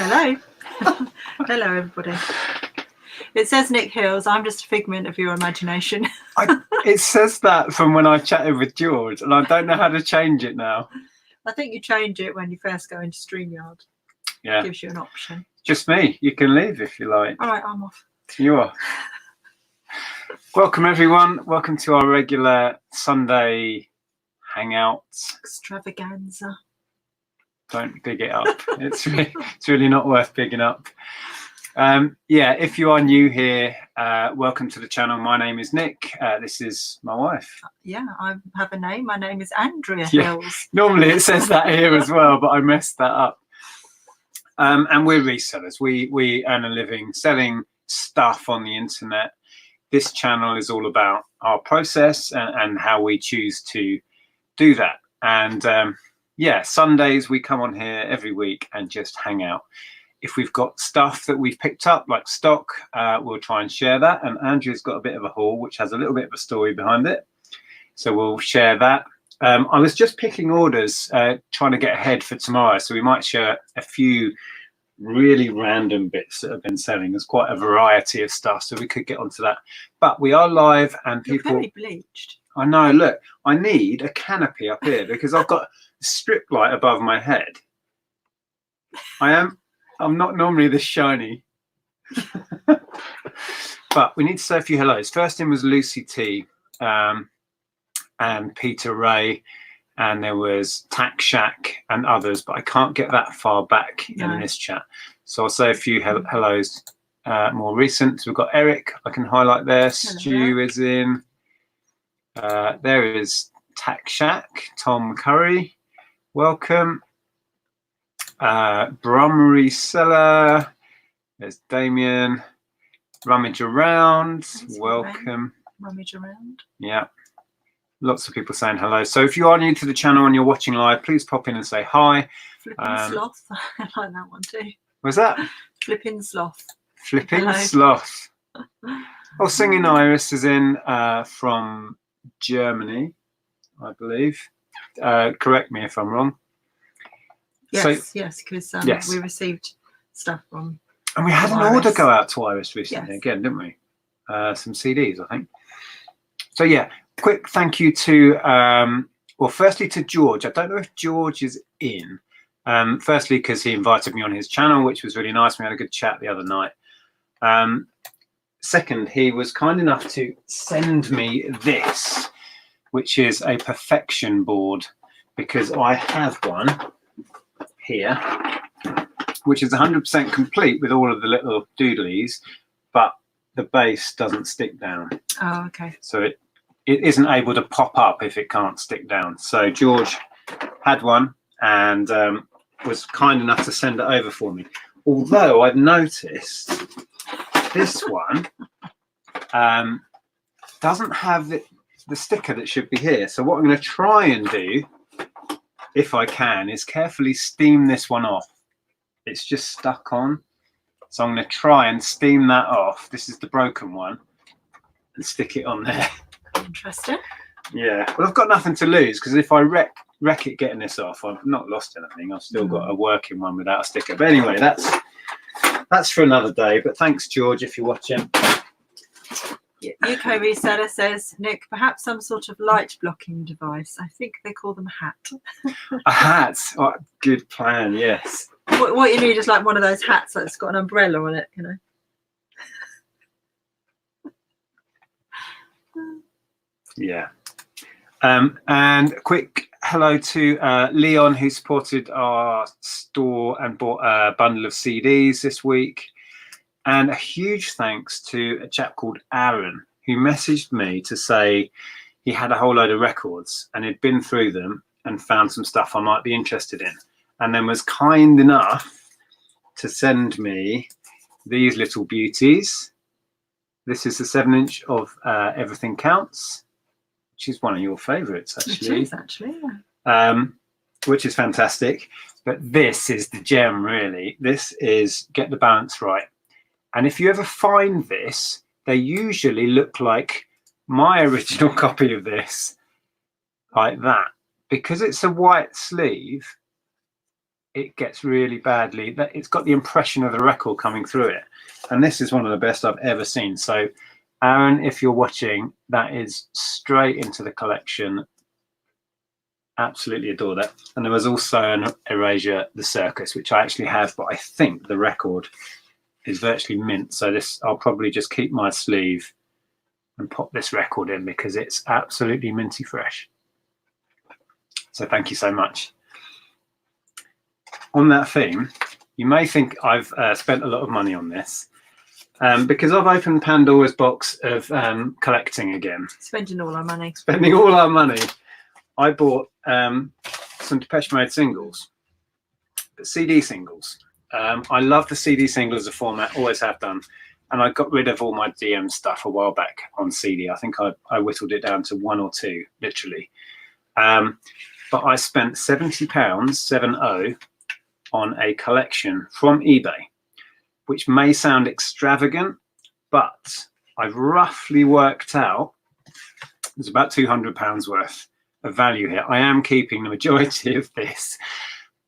Hello. Hello, everybody. It says Nick Hills. I'm just a figment of your imagination. It says that from when I chatted with George, and I don't know how to change it now. I think you change it when you first go into StreamYard. Yeah. It gives you an option. Just me. You can leave if you like. All right, I'm off. You are. Welcome, everyone. Welcome to our regular Sunday hangouts. Extravaganza. Don't big it up. It's really not worth bigging up. Yeah, if you are new here, welcome to the channel. My name is Nick. This is my wife. Yeah, I have a name. My name is Andrea Yeah. Hills. Normally it says that here as well, but I messed that up. And we're resellers. We earn a living selling stuff on the internet. This channel is all about our process and how we choose to do that. And yeah, Sundays we come on here every week and just hang out. If we've got stuff that we've picked up, like stock, we'll try and share that. And Andrew's got a bit of a haul, which has a little bit of a story behind it. So we'll share that. I was just picking orders, trying to get ahead for tomorrow. So we might share a few really random bits that have been selling. There's quite a variety of stuff, so we could get onto that. But we are live and people... You're very bleached. I know, look, I need a canopy up here because I've got a strip light above my head. I'm not normally this shiny. But we need to say a few hellos. First in was Lucy T and Peter Ray, and there was Tack Shack and others, but I can't get that far back in this chat. So I'll say a few hellos more recent. So we've got Eric, I can highlight there. Stu is in. There is Tack Shack, Tom Curry, welcome. Reseller, there's Damien. Rummage Around, welcome. Rummage Around. Yeah, lots of people saying hello. So if you are new to the channel and you're watching live, please pop in and say hi. Flipping Sloth, I like that one too. Was that? Flipping Sloth. Flipping Sloth. Oh, Singing Iris is in from Germany, I believe. Correct me if I'm wrong. Yes, so, yes, because yes. we received stuff from. And we had an order go out to Iris recently, yes. Again, didn't we? Some CDs, I think. So yeah, quick thank you to, well, firstly to George. I don't know if George is in. Firstly, because he invited me on his channel, which was really nice. We had a good chat the other night. Second, he was kind enough to send me this, which is a perfection board, because I have one here, which is 100% complete with all of the little doodlies, but the base doesn't stick down. Oh, okay. So it isn't able to pop up if it can't stick down. So George had one and was kind enough to send it over for me. Although I've noticed this one doesn't have the sticker that should be here. So what I'm going to try and do, if I can, is carefully steam this one off. It's just stuck on. So I'm going to try and steam that off. This is the broken one. And stick it on there. Interesting. Yeah. Well, I've got nothing to lose, because if I wreck it getting this off, I've not lost anything. I've still got a working one without a sticker. But anyway, that's for another day. But thanks, George, if you're watching. UK Reseller says, Nick, perhaps some sort of light blocking device. I think they call them a hat. A hat. Oh, good plan. Yes. What you need is like one of those hats that's got an umbrella on it, you know. Yeah. And a quick hello to Leon, who supported our store and bought a bundle of CDs this week. And a huge thanks to a chap called Aaron, who messaged me to say he had a whole load of records and he'd been through them and found some stuff I might be interested in. And then was kind enough to send me these little beauties. This is the 7-inch of Everything Counts, which is one of your favourites, actually. It is, actually, yeah. Which is fantastic. But this is the gem, really. This is Get the Balance Right. And if you ever find this, they usually look like my original copy of this, like that. Because it's a white sleeve, it gets really badly. It's got the impression of the record coming through it. And this is one of the best I've ever seen. So Aaron, if you're watching, that is straight into the collection. Absolutely adore that. And there was also an Erasure, the Circus, which I actually have, but I think the record is virtually mint. So this, I'll probably just keep my sleeve and pop this record in because it's absolutely minty fresh. So thank you so much. On that theme, you may think I've spent a lot of money on this because I've opened Pandora's box of collecting again. Spending all our money. Spending all our money. I bought some Depeche Mode singles, but CD singles. I love the CD single as a format, always have done. And I got rid of all my DM stuff a while back on CD. I think I whittled it down to 1 or 2, literally. But I spent £70, 70, on a collection from eBay, which may sound extravagant, but I've roughly worked out there's about £200 worth of value here. I am keeping the majority of this,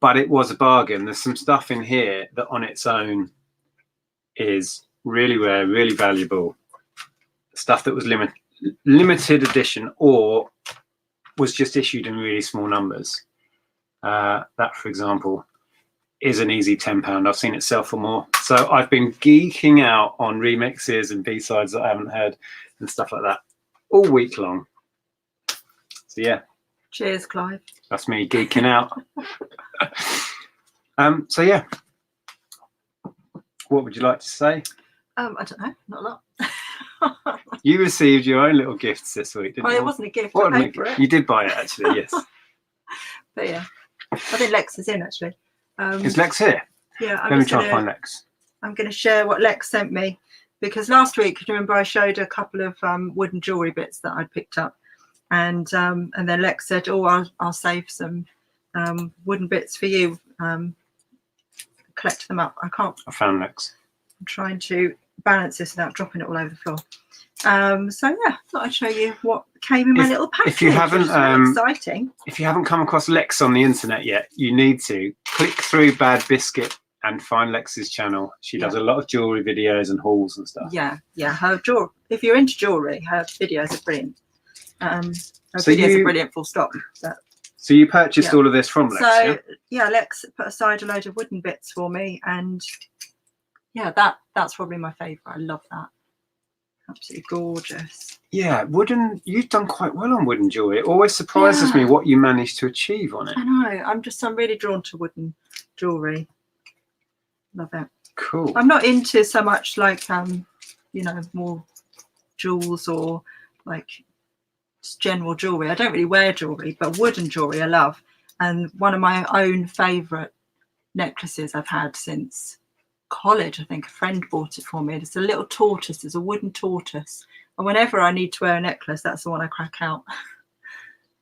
but it was a bargain. There's some stuff in here that on its own is really rare, really valuable. Stuff that was limited edition or was just issued in really small numbers. That, for example, is an easy £10. I've seen it sell for more. So I've been geeking out on remixes and B-sides that I haven't heard and stuff like that all week long. So yeah. Cheers, Clive. That's me geeking out. So yeah. What would you like to say? I don't know, not a lot. You received your own little gifts this week, didn't you? It wasn't a gift. What I paid for it. You did buy it, actually, yes. But yeah, I think Lex is in, actually. Is Lex here? Yeah. Let me try and find Lex. I'm going to share what Lex sent me, because last week, do you remember I showed a couple of wooden jewellery bits that I'd picked up, and then Lex said, "Oh, I'll save some wooden bits for you. Collect them up." I found Lex. I'm trying to balance this without dropping it all over the floor. So yeah, thought I'd show you what came in my little package. If you haven't, exciting. If you haven't come across Lex on the internet yet, you need to click through Bad Biscuit and find Lex's channel. She does a lot of jewelry videos and hauls and stuff. Yeah. Her jewelry. If you're into jewelry, her videos are brilliant. Her videos are brilliant. Full stop. So you purchased all of this from Lex? So yeah, Lex put aside a load of wooden bits for me, and yeah, that's probably my favourite. I love that. Absolutely gorgeous. Yeah, wooden. You've done quite well on wooden jewelry. It always surprises me what you managed to achieve on it. I know. I'm really drawn to wooden jewelry. Love it. Cool. I'm not into so much like more jewels or like just general jewelry. I don't really wear jewelry, but wooden jewelry I love. And one of my own favourite necklaces I've had since college, I think a friend bought it for me. It's a little tortoise. It's a wooden tortoise, and whenever I need to wear a necklace, that's the one I crack out.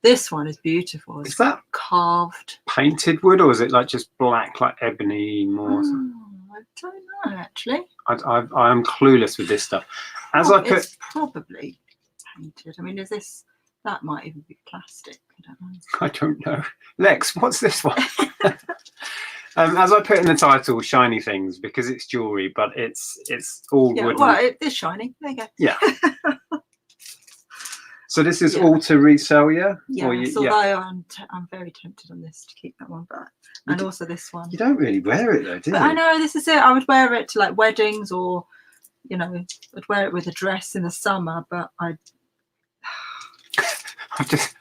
This one is beautiful. Is that carved painted wood, or is it like just black, like ebony more? I don't know, actually. I'm clueless with this stuff. It's probably painted. I mean, that might even be plastic. I don't know. Lex, what's this one? As I put in the title, shiny things, because it's jewelry, but it's all wooden. Well, it is shiny. There you go. Yeah. So this is all to resell, yeah? Yeah. Although I'm very tempted on this to keep that one, and also this one. You don't really wear it though, do you? I know, this is it. I would wear it to like weddings, or I'd wear it with a dress in the summer, but I've just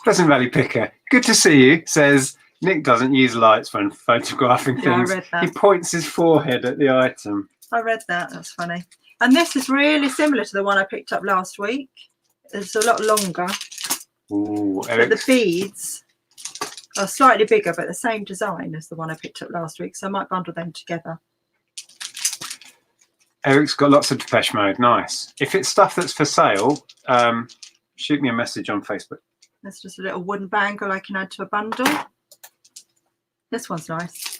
Pleasant Valley Picker. Good to see you. Says Nick doesn't use lights when photographing things. I read that. He points his forehead at the item. I read that. That's funny. And this is really similar to the one I picked up last week. It's a lot longer. Ooh, but the beads are slightly bigger, but the same design as the one I picked up last week. So I might bundle them together. Eric's got lots of Depeche Mode. Nice. If it's stuff that's for sale, shoot me a message on Facebook. There's just a little wooden bangle I can add to a bundle. This one's nice.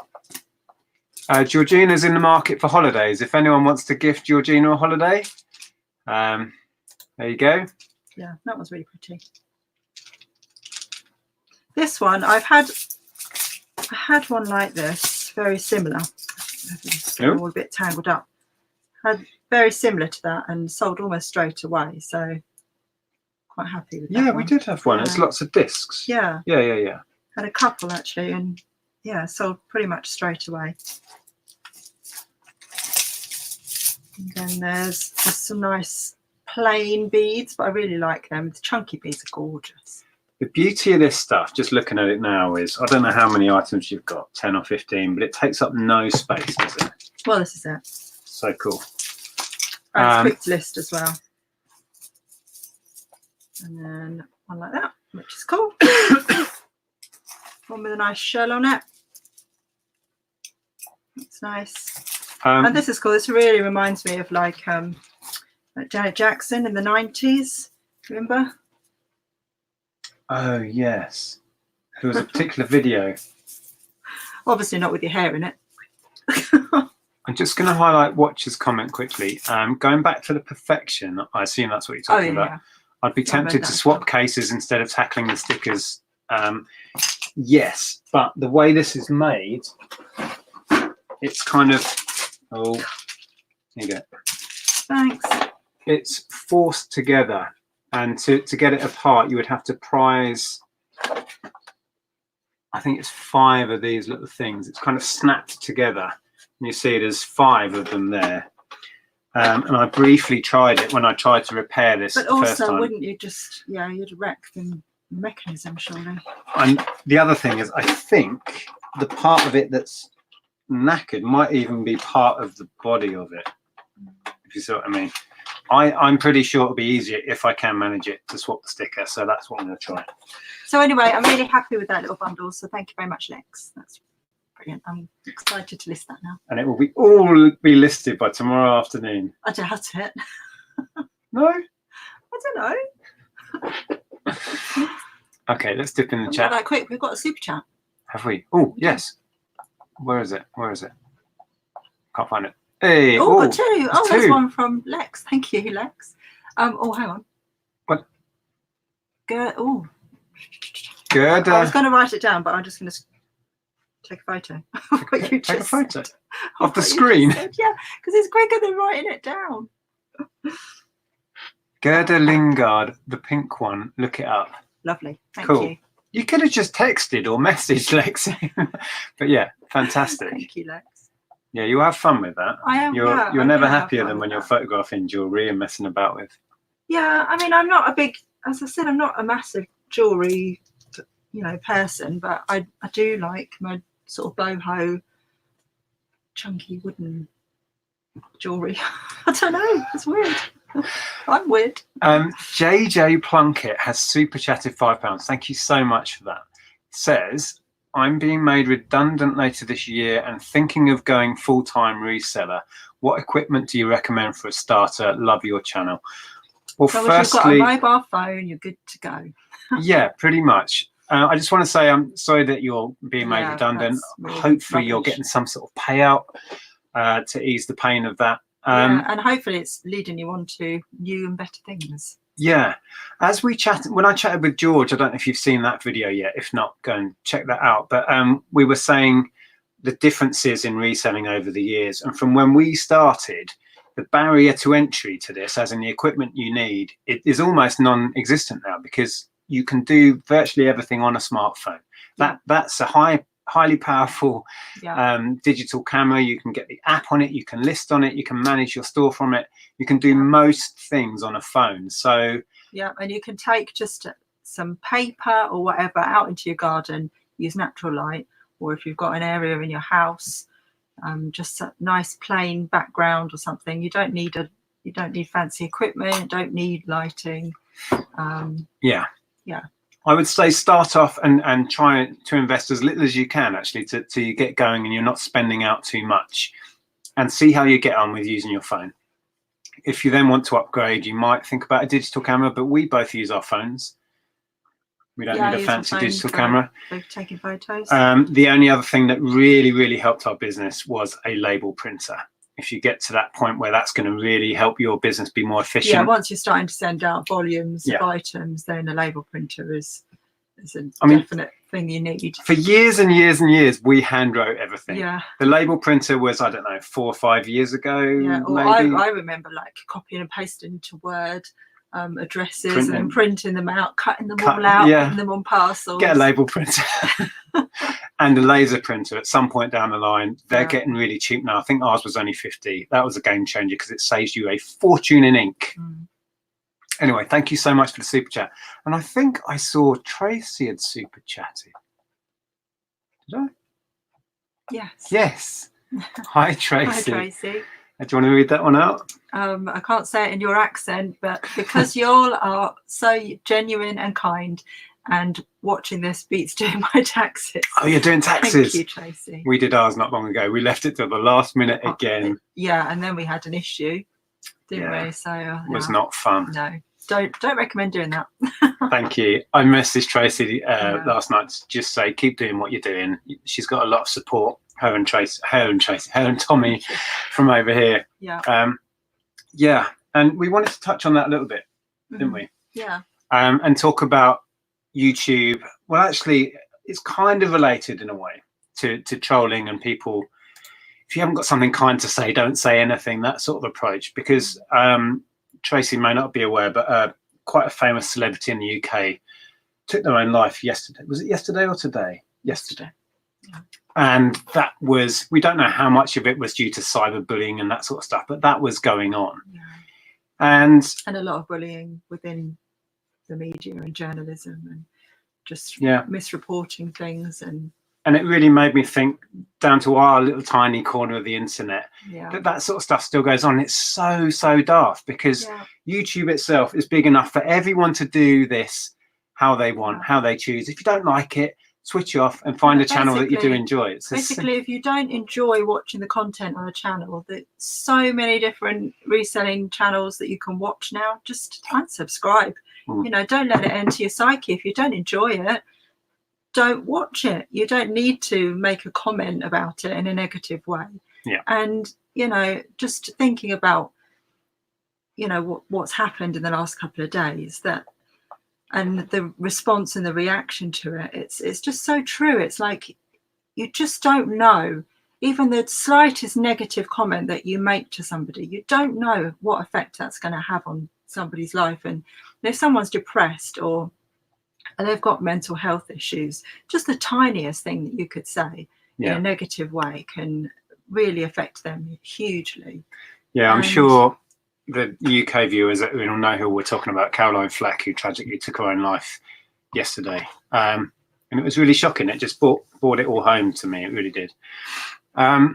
Georgina's in the market for holidays. If anyone wants to gift Georgina a holiday, there you go. Yeah, that one's really pretty. This one I had one like this, very similar. It's all a bit tangled up. Had very similar to that and sold almost straight away. So quite happy with that. Yeah, one. we did have one. It's lots of discs. Yeah. Yeah. Had a couple actually, and yeah, sold pretty much straight away. And then there's just some nice plain beads, but I really like them. The chunky beads are gorgeous. The beauty of this stuff, just looking at it now, is I don't know how many items you've got, 10 or 15, but it takes up no space, does it? Well, this is it. So cool. And it's quick to list as well. And then one like that, which is cool. One with a nice shell on it. It's nice. And this is cool. This really reminds me of like Janet Jackson in the 90s. Remember? Oh, yes. There was a particular video. Obviously not with your hair in it. I'm just going to highlight Watcher's comment quickly. Going back to the perfection, I assume that's what you're talking about. Yeah. I'd be tempted to swap cases instead of tackling the stickers. Yes, but the way this is made, it's kind of, oh, here you go. Thanks. It's forced together, and to get it apart, you would have to prise, I think it's 5 of these little things. It's kind of snapped together. And you see there's 5 of them there. And I briefly tried it when I tried to repair this. But first also, time. wouldn't you just, you'd wreck the mechanism, surely. And the other thing is, I think the part of it that's knackered might even be part of the body of it, if you see what I mean. I'm pretty sure it'll be easier if I can manage it to swap the sticker. So that's what I'm going to try. So anyway, I'm really happy with that little bundle. So thank you very much, Lex. That's brilliant. I'm excited to list that now. And it will be all be listed by tomorrow afternoon. I doubt it. No? I don't know. Okay, let's dip in the Not chat. that quick. We've got a super chat. Have we? Oh, yes. Where is it? Where is it? Can't find it. Hey, Oh, got 2. Oh, there's 2. one from Lex. Thank you, Lex. Oh, hang on. What? Oh. Good. I was going to write it down, but I'm just going to take a photo. Take a photo of the screen. Yeah, because it's quicker than writing it down. Gerda Lingard, the pink one. Look it up. Lovely. Thank Cool. you. You could have just texted or messaged Lexi. But yeah, fantastic. Thank you, Lex. Yeah, you have fun with that. I am. You're never happier than when you're photographing jewellery and messing about with. Yeah, I mean, I'm not a big, as I said, I'm not a massive jewellery, person, but I do like my sort of boho, chunky wooden jewellery. I don't know. It's weird. I'm weird. JJ Plunkett has super chatted £5. Thank you so much for that. Says, I'm being made redundant later this year and thinking of going full-time reseller. What equipment do you recommend for a starter? Love your channel. Well, so firstly, if you've got a mobile phone, you're good to go. Yeah, pretty much. I just want to say I'm sorry that you're being made redundant. Really hopefully rubbish. you're getting some sort of payout to ease the pain of that. And hopefully it's leading you on to new and better things. Yeah, as we chatted, when I chatted with George, I don't know if you've seen that video yet. If not, go and check that out. But we were saying the differences in reselling over the years. And from when we started, the barrier to entry to this, as in the equipment you need, it is almost non-existent now because you can do virtually everything on a smartphone. That's a highly powerful digital camera. You can get the app on it, you can list on it, you can manage your store from it, you can do most things on a phone. So yeah, and you can take just some paper or whatever out into your garden, use natural light, or if you've got an area in your house, just a nice plain background or something. You don't need fancy equipment, you don't need lighting. I would say start off and try to invest as little as you can actually to get going and you're not spending out too much, and see how you get on with using your phone. If you then want to upgrade, you might think about a digital camera, but we both use our phones. We don't need a fancy digital camera. For taking photos. The only other thing that really, really helped our business was a label printer. If you get to that point where that's going to really help your business be more efficient. Yeah, once you're starting to send out volumes of items, then a label printer is is a I mean, definite thing you need. For years and years and years, we hand wrote everything. Yeah. The label printer was, I don't know, 4 or 5 years ago. Yeah. Or maybe. I remember like copying and pasting into Word addresses Printing. and then printing them out, cutting them all out, putting them on parcels. Get a label printer. And a laser printer at some point down the line. They're getting really cheap now. I think ours was only 50. That was a game changer because it saves you a fortune in ink. Anyway, thank you so much for the super chat. And I think I saw Tracy had super chatted. Did I? Yes. Yes. Hi, Tracy. Hi, Tracy. Do you want to read that one out? I can't say it in your accent, but because you all are so genuine and kind, and watching this beats doing my taxes. Oh, you're doing taxes? Thank you, Tracy. We did ours not long ago. We left it till the last minute again. Yeah, and then we had an issue, didn't we? So it was not fun. No, don't recommend doing that. Thank you. I messaged Tracy last night to just say keep doing what you're doing. She's got a lot of support. Her and Tommy from over here. Yeah. Yeah, and we wanted to touch on that a little bit, didn't we? Yeah. And talk about YouTube. Well, actually, it's kind of related in a way to trolling and people. If you haven't got something kind to say, don't say anything. That sort of approach. Because Tracy may not be aware, but quite a famous celebrity in the UK took their own life yesterday. Was it yesterday or today? Yesterday. Yeah. And that was, we don't know how much of it was due to cyberbullying and that sort of stuff, but that was going on. Yeah. And a lot of bullying within the media and journalism and just misreporting things. And it really made me think down to our little tiny corner of the internet, that sort of stuff still goes on. It's so daft because YouTube itself is big enough for everyone to do this how they want, how they choose. If you don't like it, switch off and find a channel that you do enjoy. It's basically, if you don't enjoy watching the content on a channel, there's so many different reselling channels that you can watch now. Just unsubscribe. You know, don't let it enter your psyche. If you don't enjoy it, don't watch it. You don't need to make a comment about it in a negative way. Yeah. And, you know, just thinking about, you know, what's happened in the last couple of days, and the response and the reaction to it, it's just so true. It's like you just don't know. Even the slightest negative comment that you make to somebody, you don't know what effect that's going to have on somebody's life. And if someone's depressed or they've got mental health issues, just the tiniest thing that you could say in a negative way can really affect them hugely. Yeah, I'm sure the UK viewers that will know who we're talking about, Caroline Fleck, who tragically took her own life yesterday. And it was really shocking. It just brought it all home to me. It really did. I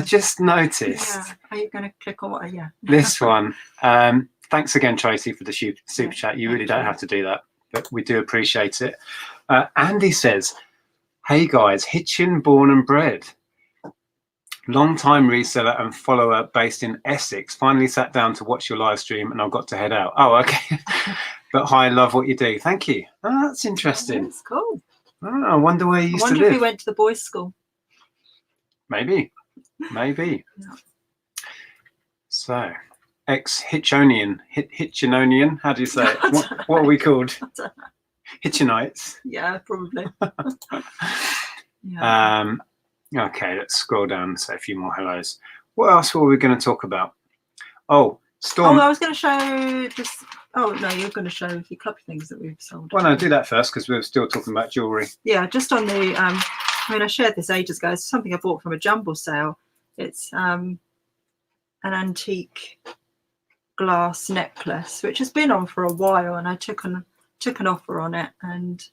just noticed. Yeah. Are you going to click on what? Yeah. This one. Thanks again, Tracy, for the super chat. You really don't have to do that, but we do appreciate it. Andy says, "Hey guys, Hitchin born and bred. Long-time reseller and follower based in Essex. Finally sat down to watch your live stream and I've got to head out." Oh, okay. But hi, love what you do. Thank you. Oh, that's interesting. That's cool. Oh, I wonder where you used to live. I wonder if he went to the boys' school. Maybe. Yeah. So, ex-Hitchonian. Hitchinonian? How do you say it? What are we called? Hitchinites? Yeah, probably. Okay, let's scroll down and say a few more hellos. What else were we going to talk about? Oh, Storm. Oh, I was going to show just... Oh, no, you're going to show a few club things that we've sold. Well, no, do that first because we're still talking about jewellery. Yeah, just on the... I mean, I shared this ages ago. It's something I bought from a jumble sale. It's an antique glass necklace, which has been on for a while, and I took an offer on it, and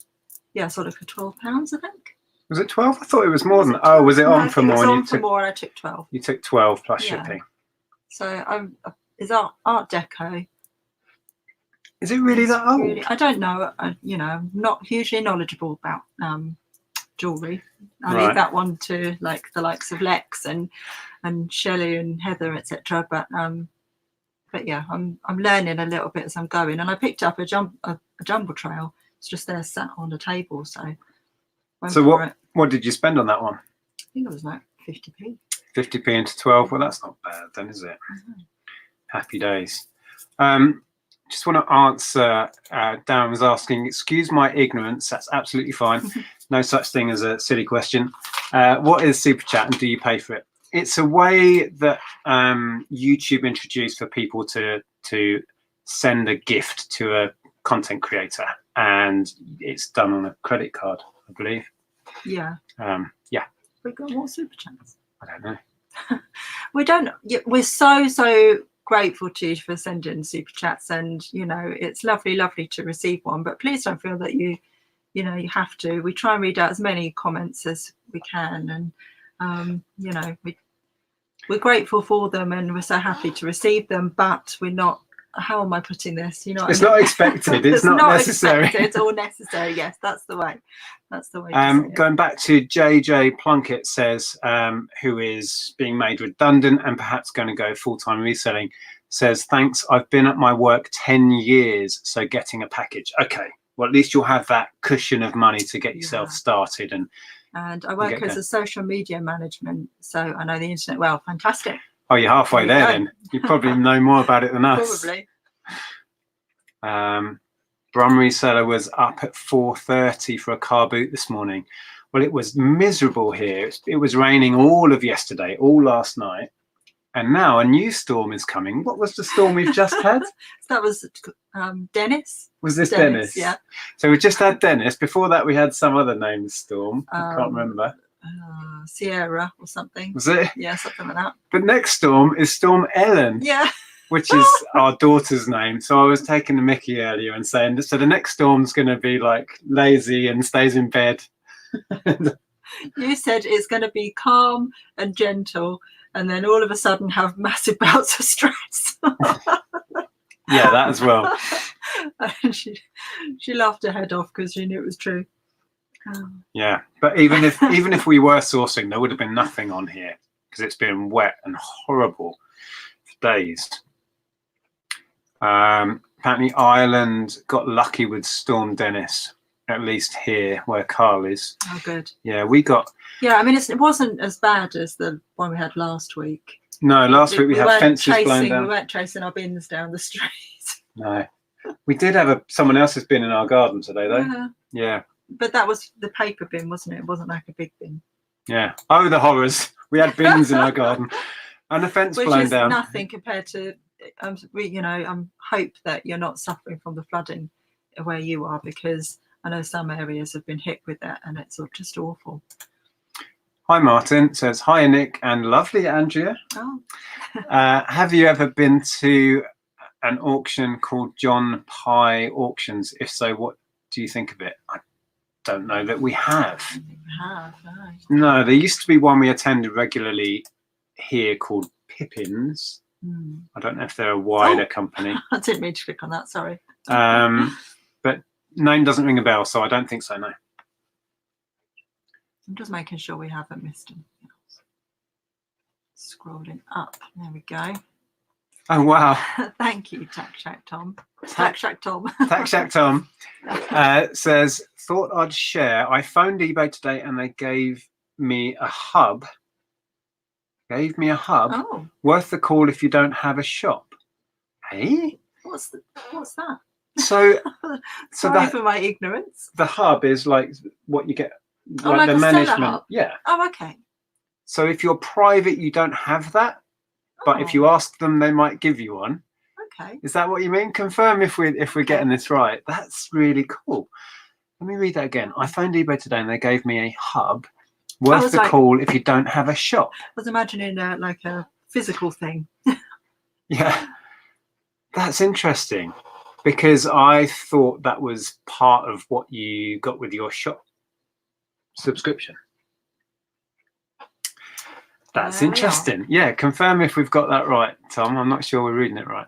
I sold it for £12, I think. Was it 12? I thought it was more than. Oh, was it on for more? It was on for more, and I took 12. You took 12 plus shipping. So it's Art Deco. Is it really that old? Really, I don't know. I'm not hugely knowledgeable about jewellery. I leave that one to like the likes of Lex and Shelley and Heather, etc. But yeah, I'm learning a little bit as I'm going, and I picked up a jumble trail. It's just there sat on the table. So what did you spend on that one? I think it was like 50p. 50p into 12. Well, that's not bad then, is it? Mm-hmm. Happy days. just want to answer. Darren was asking, excuse my ignorance. That's absolutely fine. No such thing as a silly question. What is Super Chat and do you pay for it? It's a way that YouTube introduced for people to send a gift to a content creator, and it's done on a credit card, I believe. Yeah. Yeah. We've got more Super Chats. I don't know. We don't. We're so grateful to you for sending Super Chats, and you know it's lovely to receive one. But please don't feel that you have to. We try and read out as many comments as we can, and you know we're grateful for them, and we're so happy to receive them. But we're not. How am I putting this? You know, it's not expected. It's not necessary. It's all necessary. Yes, that's the way. That's the way. Going back to JJ Plunkett says, who is being made redundant and perhaps going to go full-time reselling, says, thanks. I've been at my work 10 years, so getting a package. Okay, well at least you'll have that cushion of money to get yourself started. And I work as a social media management, so I know the internet well. Fantastic. Oh, you're halfway there then. You probably know more about it than us. Probably. Brum Reseller was up at 4:30 for a car boot this morning. Well, it was miserable here. It was raining all of yesterday, all last night. And now a new storm is coming. What was the storm we've just had? That was Dennis. Was this Dennis? Yeah. So we just had Dennis. Before that, we had some other named storm. I can't remember. Sierra or something. Was it? Yeah, something like that. But next storm is Storm Ellen. Yeah. Which is our daughter's name. So I was taking the mickey earlier and saying, so the next storm's going to be like lazy and stays in bed. You said it's going to be calm and gentle, and then all of a sudden have massive bouts of stress. Yeah, that as well. And she laughed her head off because she knew it was true. Yeah, but even if we were sourcing, there would have been nothing on here because it's been wet and horrible for days. Apparently Ireland got lucky with Storm Dennis, at least here where Carl is. Oh, good. Yeah, we got. Yeah, I mean, it wasn't as bad as the one we had last week. No, last week we had fences blown down. We weren't chasing our bins down the street. No, we did have someone else's bin in our garden today, though. Yeah. Yeah. But that was the paper bin, wasn't it? It wasn't like a big bin. Yeah. Oh, the horrors! We had bins in our garden, and a fence blown down. Which is nothing compared to. Hope that you're not suffering from the flooding where you are, because I know some areas have been hit with that, and it's just awful. Hi, Martin says, hi, Nick and lovely Andrea. Oh. Have you ever been to an auction called John Pye Auctions? If so, what do you think of it? I don't know that we have. I don't think we have, no. No, there used to be one we attended regularly here called Pippins. I don't know if they're a wider company. I didn't mean to click on that, sorry. But name doesn't ring a bell, so I don't think so, no. I'm just making sure we haven't missed anything else. Scrolling up, there we go. Oh, wow. Thank you, Tack Shack Tom. Tack Shack Tom. Tack Shack Tom says, thought I'd share. I phoned eBay today and they gave me a hub. Worth the call if you don't have a shop. Hey? What's that? So Sorry for my ignorance. The hub is like what you get, like the management. Hub. Yeah. Oh, okay. So if you're private, you don't have that. But if you ask them, they might give you one. Okay. Is that what you mean? Confirm if we're getting this right. That's really cool. Let me read that again. I phoned eBay today and they gave me a hub. Worth the call if you don't have a shop. I was imagining like a physical thing. Yeah, that's interesting because I thought that was part of what you got with your shop subscription. That's interesting. Yeah, confirm if we've got that right, Tom. I'm not sure we're reading it right.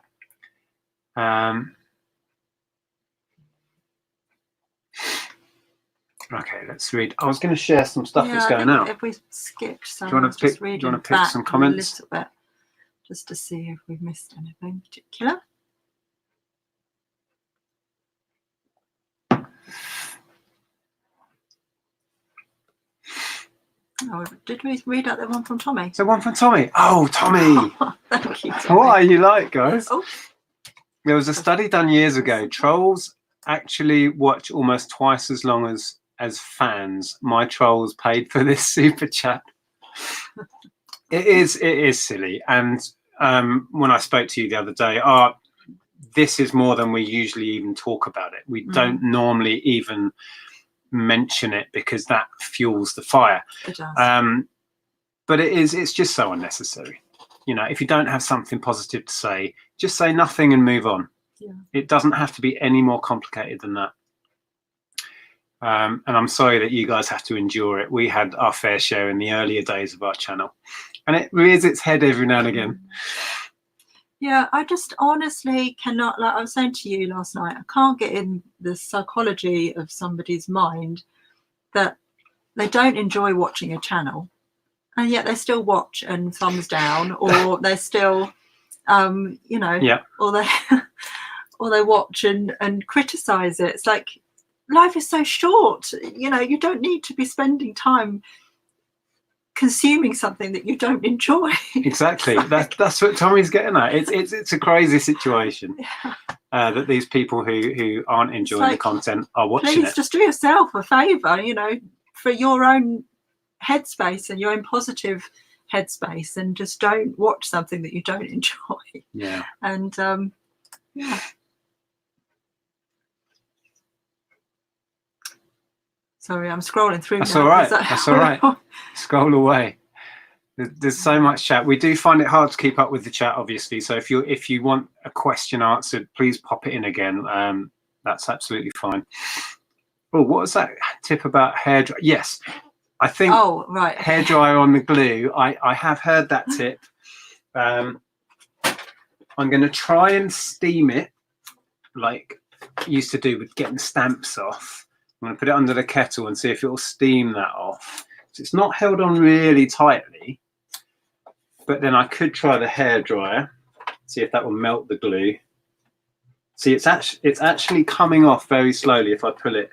Okay, let's read. I was going to share some stuff that's going out. If we skipped some, do you want to pick some comments? A little bit, just to see if we've missed anything particular. Oh, did we read out the one from Tommy? So one from Tommy. Oh, Tommy. Thank you, Tommy. What are you like, guys? Oh. There was a study done years ago. Trolls actually watch almost twice as long as fans. My trolls paid for this super chat. It is silly. And when I spoke to you the other day, this is more than we usually even talk about it. We don't normally even mention it because that fuels the fire. It does. But it's just so unnecessary. You know, if you don't have something positive to say, just say nothing and move on. Yeah. It doesn't have to be any more complicated than that. And I'm sorry that you guys have to endure it. We had our fair share in the earlier days of our channel, and it rears its head every now and again. Yeah, I just honestly cannot, like I was saying to you last night, I can't get in the psychology of somebody's mind that they don't enjoy watching a channel and yet they still watch and thumbs down, or they still, you know, Yeah. or they watch and criticize it. It's like, life is so short, you know, you don't need to be spending time consuming something that you don't enjoy. Exactly. That's what Tommy's getting at. It's a crazy situation that these people who aren't enjoying the content are watching please it. just do yourself a favor, you know, for your own headspace and your own positive headspace, and just don't watch something that you don't enjoy. Yeah. And yeah. Sorry, I'm scrolling through. That's now. all right. That's all right. Scroll away. There's so much chat. We do find it hard to keep up with the chat, obviously. So if you want a question answered, please pop it in again. That's absolutely fine. Oh, what was that tip about hair dry? Yes, I think. Oh, right. Hair dryer on the glue. I have heard that tip. I'm going to try and steam it like I used to do with getting stamps off. I'm going to put it under the kettle and see if it will steam that off. So it's not held on really tightly, but then I could try the hair dryer, see if that will melt the glue. See, it's actually coming off very slowly if I pull it.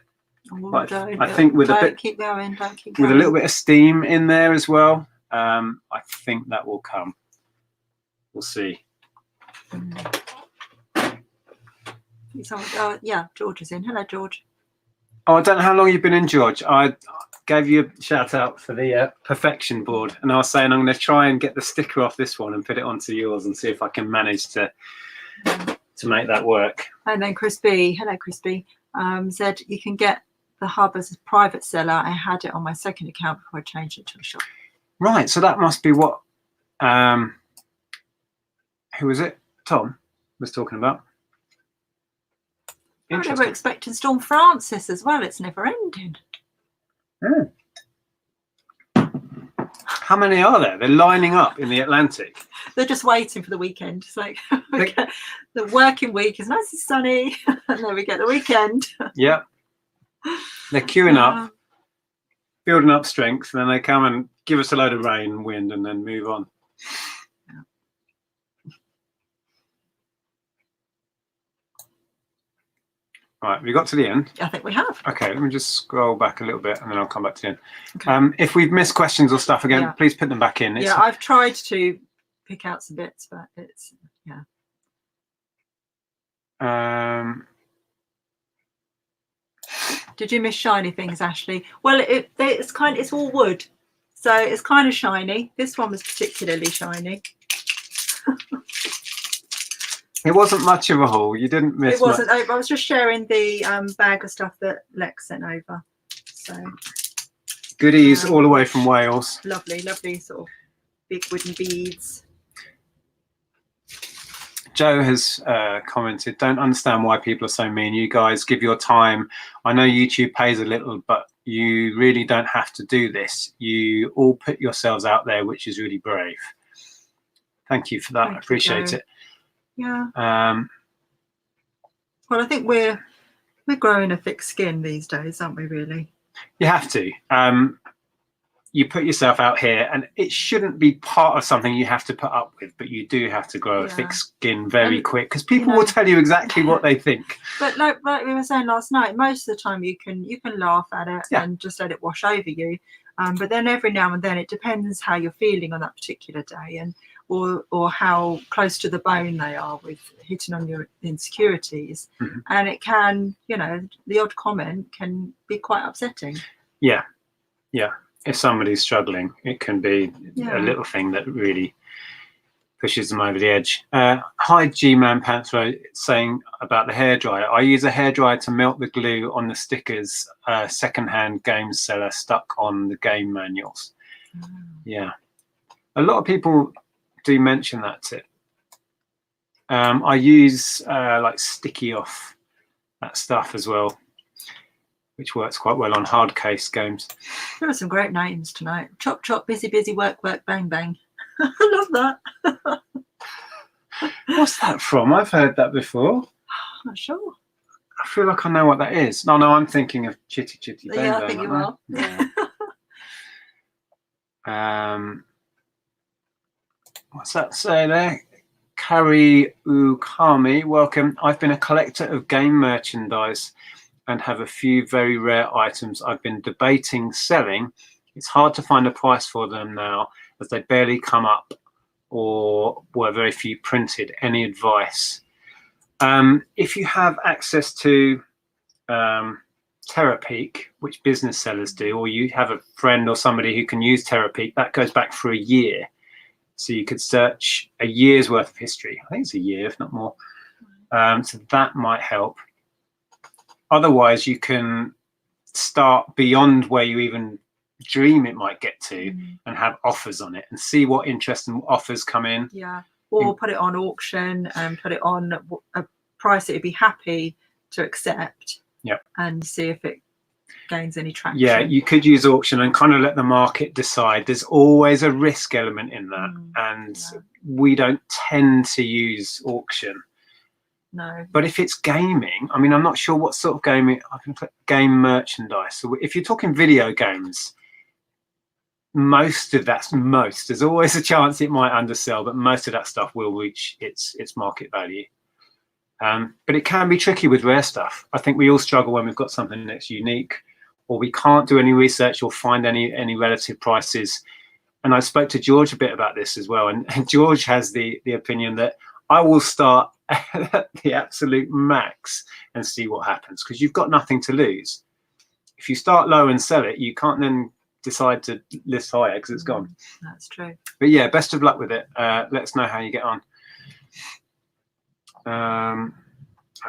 But I think with a bit, keep going, don't keep with going. a little bit of steam in there as well, I think that will come. We'll see. Yeah, George is in. Hello, George. Oh, I don't know how long you've been in, George. I gave you a shout out for the perfection board, and I was saying I'm going to try and get the sticker off this one and put it onto yours and see if I can manage to make that work. And then Chris B, hello Chris B, said you can get the hub as a private seller. I had it on my second account before I changed it to a shop. Right, so that must be what who was it? Tom was talking about. Oh, they were expecting Storm Francis as well. It's never ending. Yeah. How many are there? They're lining up in the Atlantic. They're just waiting for the weekend. It's like the working week is nice and sunny, and then we get the weekend. Yeah. They're queuing up, building up strength, and then they come and give us a load of rain and wind and then move on. Right, we got to the end. I think we have. Okay, let me just scroll back a little bit and then I'll come back to the end. Okay. If we've missed questions or stuff again, please put them back in. Yeah, I've tried to pick out some bits, but it's, Did you miss shiny things, Ashley? Well, it's all wood, so it's kind of shiny. This one was particularly shiny. It wasn't much of a haul. You didn't miss. It wasn't. I was just sharing the bag of stuff that Lex sent over. So goodies all the way from Wales. Lovely, lovely sort of big wooden beads. Joe has commented, don't understand why people are so mean. You guys give your time. I know YouTube pays a little, but you really don't have to do this. You all put yourselves out there, which is really brave. Thank you for that. I appreciate it. Yeah. Well, I think we're growing a thick skin these days, aren't we, really? You have to. You put yourself out here, and it shouldn't be part of something you have to put up with, but you do have to grow a thick skin very quick, because people will tell you exactly what they think. But like we were saying last night, most of the time you can laugh at it and just let it wash over you. But then every now and then it depends how you're feeling on that particular day. And or how close to the bone they are with hitting on your insecurities. Mhm. And it can, you know, the odd comment can be quite upsetting. Yeah. If somebody's struggling, it can be Yeah. a little thing that really pushes them over the edge. Hi, G-Man Panther, saying about the hairdryer. I use a hairdryer to melt the glue on the stickers second-hand game seller stuck on the game manuals. Yeah. A lot of people do mention that tip. I use like sticky off that stuff as well, which works quite well on hard case games. There are some great names tonight. Chop, chop, busy, busy, work, work, bang, bang. I love that. What's that from? I've heard that before. Not sure. I feel like I know what that is. No, I'm thinking of Chitty Chitty Bang Bang. Yeah, I think you are. Yeah. What's that say there? Carrie Ukami, welcome. I've been a collector of game merchandise and have a few very rare items I've been debating selling. It's hard to find a price for them now as they barely come up or were very few printed. Any advice? If you have access to Terapeak, which business sellers do, or you have a friend or somebody who can use Terapeak, that goes back for a year. So you could search a year's worth of history. I think it's a year, if not more. So that might help. Otherwise, you can start beyond where you even dream it might get to and have offers on it and see what interesting offers come in. Yeah. Or put it on auction and put it on a price that you'd be happy to accept. Yeah. And see if it gains any traction. Yeah, you could use auction and kind of let the market decide. There's always a risk element in that. And we don't tend to use auction. No. But if it's gaming, I mean, I'm not sure what sort of gaming. I can put game merchandise. So if you're talking video games, most of that's there's always a chance it might undersell, but most of that stuff will reach its market value. But it can be tricky with rare stuff. I think we all struggle when we've got something that's unique, or we can't do any research or find any relative prices. And I spoke to George a bit about this as well. And George has the opinion that I will start at the absolute max and see what happens, because you've got nothing to lose. If you start low and sell it, you can't then decide to list higher because it's gone. That's true. But yeah, best of luck with it. Let us know how you get on.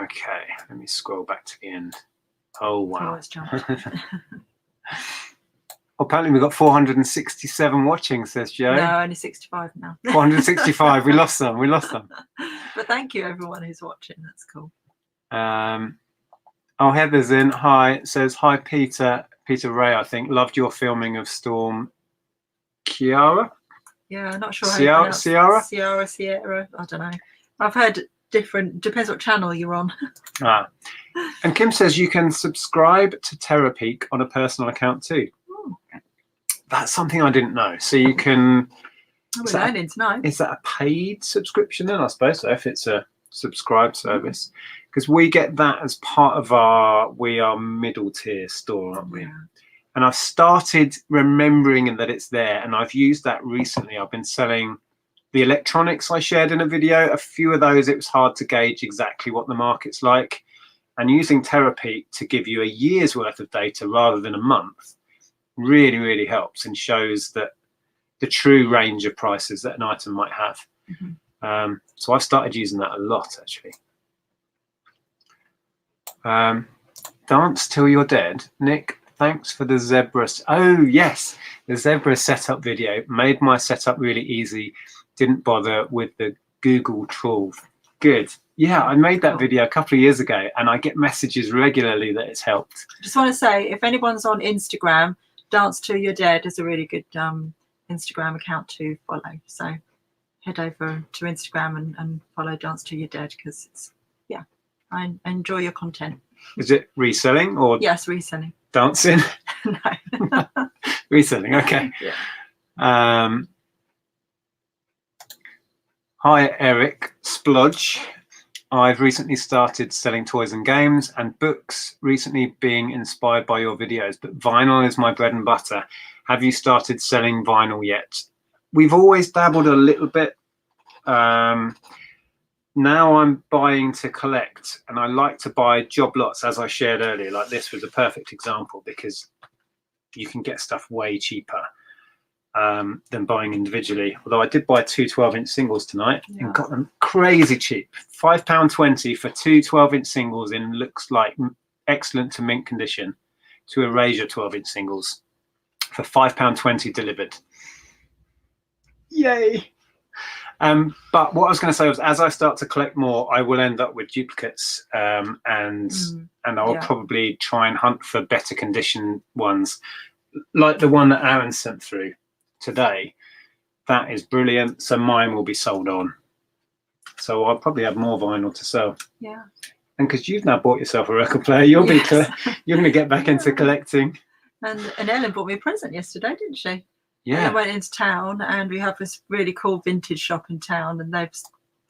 Okay, let me scroll back to the end. Oh wow. Apparently we've got 467 watching, says Joe. No, only 65 now. 465. We lost them. But thank you everyone who's watching. That's cool. Oh, Heather's in. Hi. It says hi, Peter Ray. I think loved your filming of Storm Ciara. Yeah, I'm not sure. Sierra. I don't know. I've heard different. Depends what channel you're on. And Kim says you can subscribe to Terapeak on a personal account too. That's something I didn't know. So you can. We're learning tonight. Is that a paid subscription then? I suppose so, if it's a subscribed service, because we get that as part of we are middle tier store, aren't we? Yeah. And I've started remembering that it's there, and I've used that recently. I've been selling the electronics I shared in a video. A few of those, it was hard to gauge exactly what the market's like, and using Terapeak to give you a year's worth of data rather than a month really helps and shows that the true range of prices that an item might have. So I've started using that a lot, actually. Dance Till You're Dead. Nick, thanks for the zebra. Oh, yes. The zebra setup video made my setup really easy. Didn't bother with the Google trawl. Good. Yeah, I made that video a couple of years ago, and I get messages regularly that it's helped. I just want to say, if anyone's on Instagram, Dance Till You're Dead is a really good Instagram account to follow. So head over to Instagram and follow Dance Till You're Dead, because it's, yeah, I enjoy your content. Is it reselling or? Yes, reselling. Dancing? No. Reselling, okay. Yeah. Hi, Eric Splodge. I've recently started selling toys and games and books, recently being inspired by your videos, but vinyl is my bread and butter. Have you started selling vinyl yet? We've always dabbled a little bit Now I'm buying to collect, and I like to buy job lots, as I shared earlier. Like this was a perfect example because you can get stuff way cheaper than buying individually. Although I did buy two 12-inch singles tonight and got them crazy cheap. £5.20 for two 12-inch singles in looks like excellent to mint condition to Erasure 12-inch singles for £5.20 delivered. Yay! But what I was going to say was, as I start to collect more, I will end up with duplicates, and I'll probably try and hunt for better condition ones, like the one that Aaron sent through today. That is brilliant. So mine will be sold on. So I'll probably have more vinyl to sell. Yeah. And because you've now bought yourself a record player, you'll be you're going to get back into collecting. And Ellen bought me a present yesterday, didn't she? Yeah. I went into town, and we have this really cool vintage shop in town, and I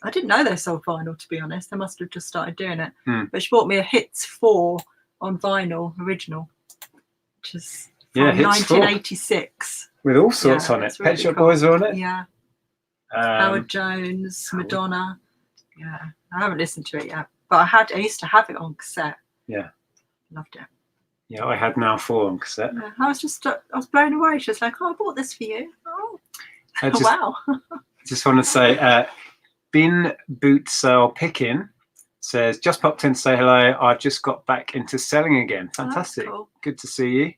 didn't know they sold vinyl, to be honest. They must have just started doing it. But she bought me a Hits 4 on vinyl original, which is from 1986. With all sorts on it. Really Pet Shop Boys are on it. Yeah. Howard Jones, Madonna. Yeah. I haven't listened to it yet, but I used to have it on cassette. Yeah. Loved it. Yeah, I had Now 4 on cassette. Yeah, I was blown away. She was like, "Oh, I bought this for you." Oh, wow. I just want to say, Bin Boot Sale Pickin says, just popped in to say hello. I've just got back into selling again. Fantastic. Oh, cool. Good to see you.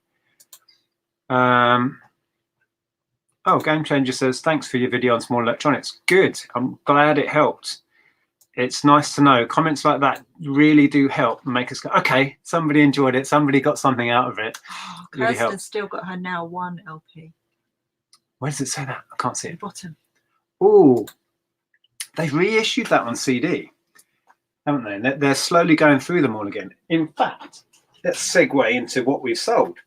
Game Changer says, thanks for your video on small electronics. Good. I'm glad it helped. It's nice to know. Comments like that really do help and make us go, okay, somebody enjoyed it. Somebody got something out of it. Oh, really Kirsten's still got her Now 1 LP. Where does it say that? I can't see it. Bottom. Oh, they've reissued that on CD, haven't they? And they're slowly going through them all again. In fact, let's segue into what we've sold.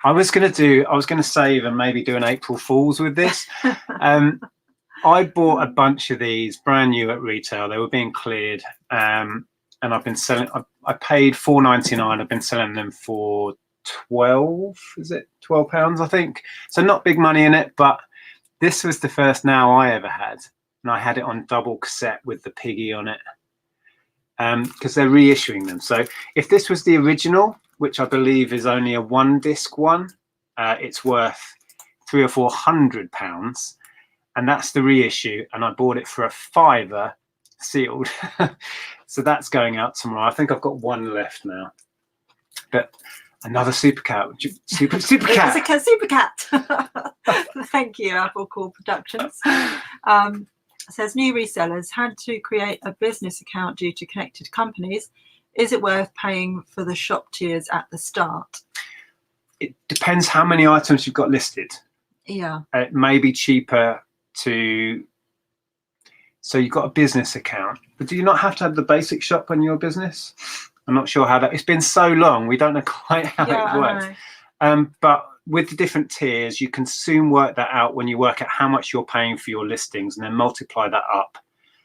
I was going to save and maybe do an April Fool's with this. I bought a bunch of these brand new at retail. They were being cleared, and I've been selling. I paid £4.99. I've been selling them for £12. Is it £12? I think. So not big money in it, but this was the first Now I ever had, and I had it on double cassette with the piggy on it, because they're reissuing them. So if this was the original, which I believe is only a 1-disc one, it's worth £300 or £400. And that's the reissue, and I bought it for £5 sealed. So that's going out tomorrow. I think I've got one left now. But another super cat. Super cat. It's a super cat. Thank you, Apple Call Productions. Says new resellers had to create a business account due to connected companies. Is it worth paying for the shop tiers at the start? It depends how many items you've got listed. Yeah. It may be cheaper to, so you've got a business account, but do you not have to have the basic shop on your business? I'm not sure how that, it's been so long, we don't know quite how it works. But with the different tiers, you can soon work that out when you work out how much you're paying for your listings, and then multiply that up.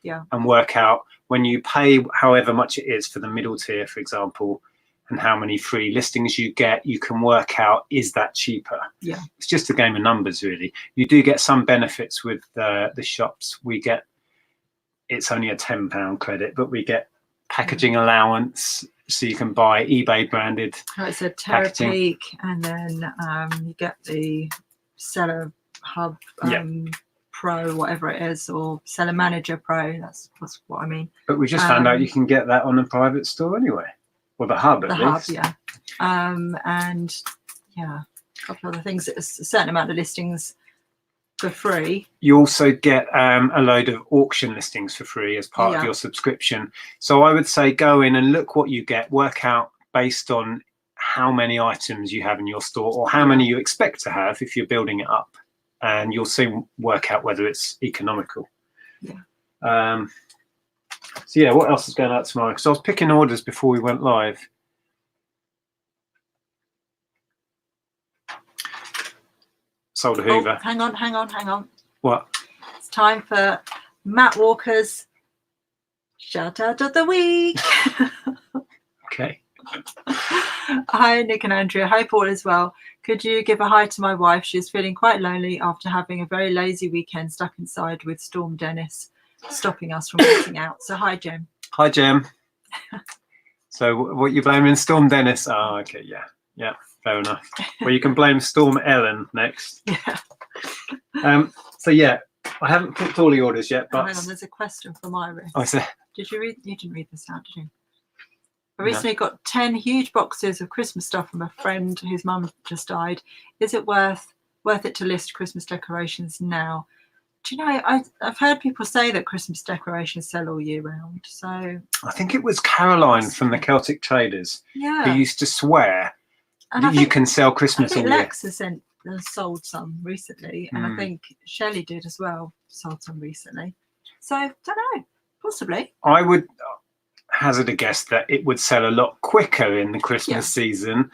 Yeah. And work out when you pay however much it is for the middle tier, for example, and how many free listings you get, you can work out, is that cheaper? Yeah. It's just a game of numbers, really. You do get some benefits with the shops. We get, it's only a £10 credit, but we get packaging allowance, so you can buy eBay branded. Oh, it's a Terapeak, and then you get the Seller Hub Pro, whatever it is, or Seller Manager Pro. That's what I mean. But we just found out you can get that on a private store anyway. Or the hub, at least. The hub, yeah. And yeah, a couple of other things. It's a certain amount of listings for free. You also get a load of auction listings for free as part of your subscription. So I would say go in and look what you get, work out based on how many items you have in your store, or how many you expect to have if you're building it up. And you'll soon work out whether it's economical. Yeah. So yeah, what else is going out tomorrow? Because I was picking orders before we went live. Sold a Hoover. Oh, hang on. What? It's time for Matt Walker's shout out of the week. Okay. Hi, Nick and Andrea. Hope all is well. Could you give a hi to my wife? She's feeling quite lonely after having a very lazy weekend stuck inside with Storm Dennis stopping us from getting out. So hi, Jem. Hi, Jem. So what you blaming Storm Dennis? Oh, okay, yeah, fair enough. Well, you can blame Storm Ellen next. Yeah. So yeah, I haven't picked all the orders yet, but hang on, there's a question from Iris. oh, is there? Did you read? You didn't read this out, did you? I No. recently got 10 huge boxes of Christmas stuff from a friend whose mum just died. Is it worth it to list Christmas decorations now? Do you know, I've heard people say that Christmas decorations sell all year round. So I think it was Caroline from the Celtic Traders who used to swear that you can sell Christmas all year. Lex has sold some recently, and I think Shelley did as well, sold some recently. So I don't know, possibly. I would hazard a guess that it would sell a lot quicker in the Christmas season,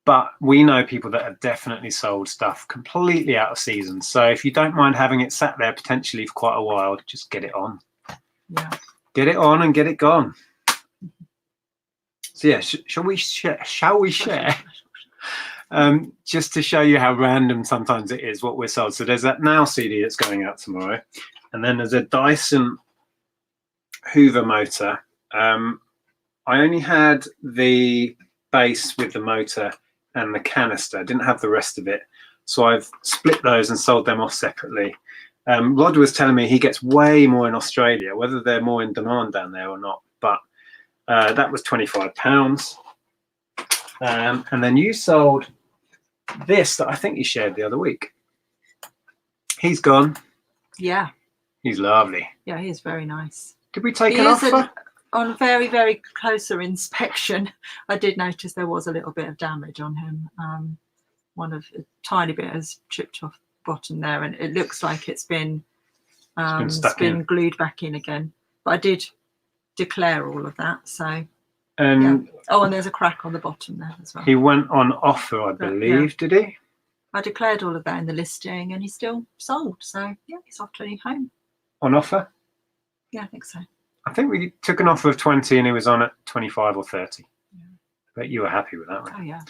but we know people that have definitely sold stuff completely out of season. So if you don't mind having it sat there potentially for quite a while, just get it on. Yeah, get it on and get it gone. So yeah, shall we share? Just to show you how random sometimes it is what we're sold. So there's that Now CD that's going out tomorrow, and then there's a Dyson Hoover motor. I only had the base with the motor and the canister. I didn't have the rest of it, so I've split those and sold them off separately. Rod was telling me he gets way more in Australia, whether they're more in demand down there or not, but that was £25. And then you sold this that I think you shared the other week. He's gone. Yeah, he's lovely. Yeah, he is very nice. Did we take an offer? On very, very closer inspection, I did notice there was a little bit of damage on him. One of a tiny bit has chipped off the bottom there, and it looks like it's been glued back in again. But I did declare all of that. So and there's a crack on the bottom there as well. He went on offer, I believe, did he? I declared all of that in the listing, and he's still sold. So yeah, he's off to a new home. On offer? Yeah, I think so. I think we took an offer of 20 and he was on at 25 or 30. Yeah. But you were happy with that, right? Oh, yeah.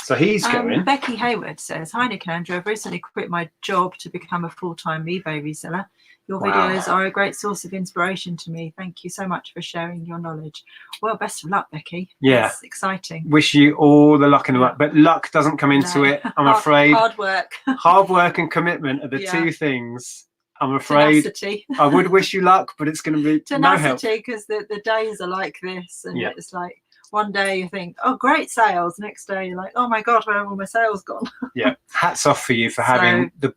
So he's going. Becky Hayward says, hi, Nick and Andrea. I've recently quit my job to become a full-time eBay reseller. Your videos are a great source of inspiration to me. Thank you so much for sharing your knowledge. Well, best of luck, Becky. Yeah. It's exciting. Wish you all the luck in the world. But luck doesn't come into it, I'm afraid. Hard work. Hard work and commitment are the two things. I'm afraid. Tenacity. I would wish you luck, but it's going to be no help. Tenacity, because the days are like this, and it's like one day you think, oh, great sales. Next day you're like, oh my God, where have all my sales gone? Yeah, hats off for you for having the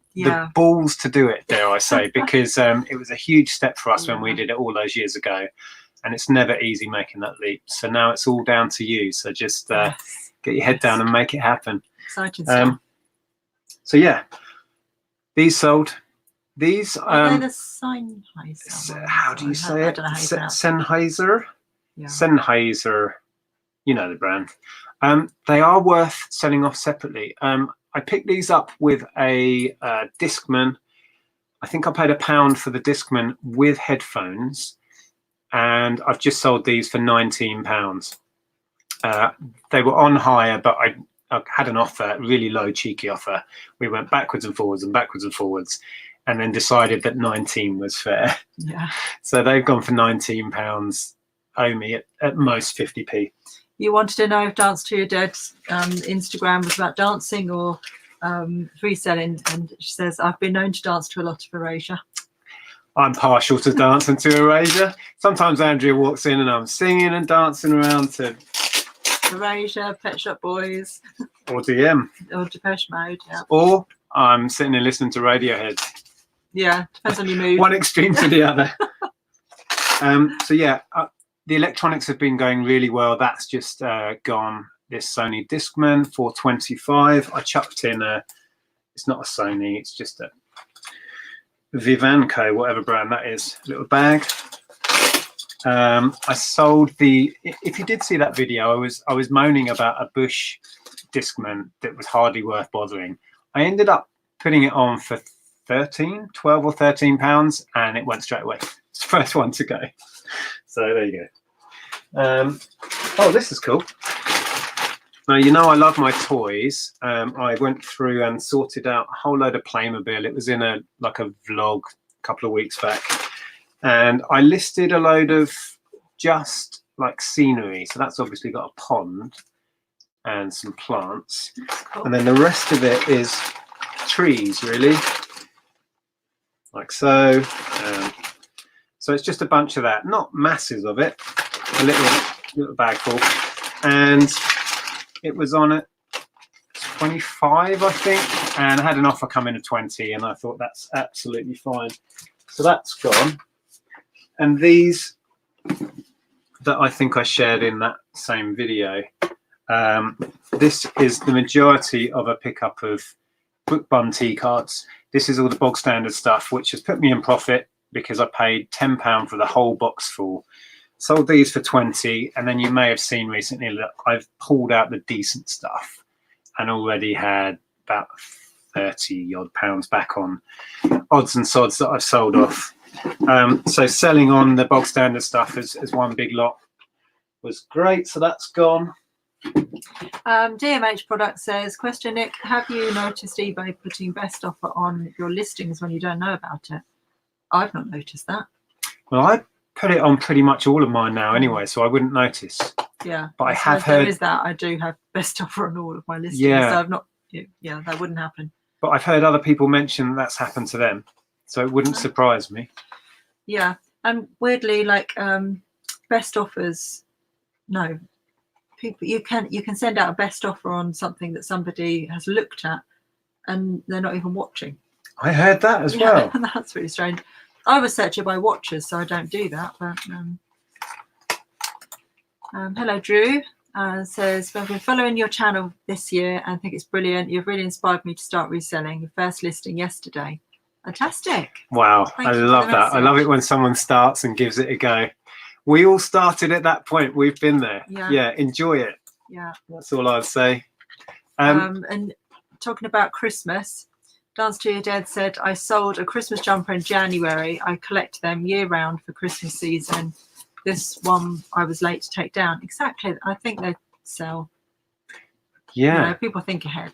balls to do it, dare I say, because it was a huge step for us when we did it all those years ago, and it's never easy making that leap. So now it's all down to you. So just get your head down and make it happen. Exciting stuff. So yeah, these sold. These are they the Sennheiser? How do you say it? Sennheiser. Yeah. Sennheiser. You know the brand. They are worth selling off separately. I picked these up with a Discman. I think I paid £1 for the Discman with headphones, and I've just sold these for £19. They were on hire, but I had an offer, really low, cheeky offer. We went backwards and forwards and backwards and forwards, and then decided that 19 was fair. Yeah. So they've gone for £19, owe me at most 50p. You wanted to know if Dance to Your Dead's Instagram was about dancing or reselling, and she says, I've been known to dance to a lot of Erasure. I'm partial to dancing to Erasure. Sometimes Andrea walks in and I'm singing and dancing around to Erasure, Pet Shop Boys. Or DM. Or Depeche Mode, yeah. Or I'm sitting and listening to Radiohead. Yeah, depends on your mood. One extreme to the other. So yeah, the electronics have been going really well. That's just gone. This Sony Discman for $25. I chucked in it's not a Sony, it's just a Vivanco, whatever brand that is, little bag. I sold if you did see that video, I was moaning about a Bush Discman that was hardly worth bothering. I ended up putting it on for 12 or 13 pounds, and it went straight away. It's the first one to go. So there you go. Oh, this is cool. Now, you know, I love my toys. I went through and sorted out a whole load of Playmobil. It was in a vlog a couple of weeks back. And I listed a load of just like scenery. So that's obviously got a pond and some plants. Cool. And then the rest of it is trees, really. Like so. So it's just a bunch of that. Not masses of it. A little bag full. And it was on at 25, I think, and I had an offer come in at 20, and I thought that's absolutely fine. So that's gone. And these that I think I shared in that same video, this is the majority of a pickup of book bun tea cards. This is all the bog standard stuff, which has put me in profit because I paid £10 for the whole box full. Sold these for 20, and then you may have seen recently that I've pulled out the decent stuff and already had about 30 odd pounds back on odds and sods that I've sold off. So selling on the bog standard stuff as one big lot was great. So that's gone. DMH Product says, question Nick, have you noticed eBay putting best offer on your listings when you don't know about it? I've not noticed that. Well, I put it on pretty much all of mine now anyway, so I wouldn't notice. Yeah, but I have heard there is that. I do have best offer on all of my listings. Yeah, so I've not. Yeah, that wouldn't happen. But I've heard other people mention that's happened to them, so it wouldn't surprise me. Yeah, and weirdly, like best offers, no, people you can send out a best offer on something that somebody has looked at, and they're not even watching. I heard that as well. That's really strange. I was searching by watches, so I don't do that. But hello, Drew. Says, I've been following your channel this year and think it's brilliant. You've really inspired me to start reselling. Your first listing yesterday. Fantastic. Wow, Thank I you love for the that. I love it when someone starts and gives it a go. We all started at that point. We've been there. Yeah, enjoy it. Yeah. That's all I'd say. And talking about Christmas, Dance to Your Dead said, I sold a Christmas jumper in January. I collect them year round for Christmas season. This one I was late to take down. Exactly. I think they sell. Yeah. You know, people think ahead.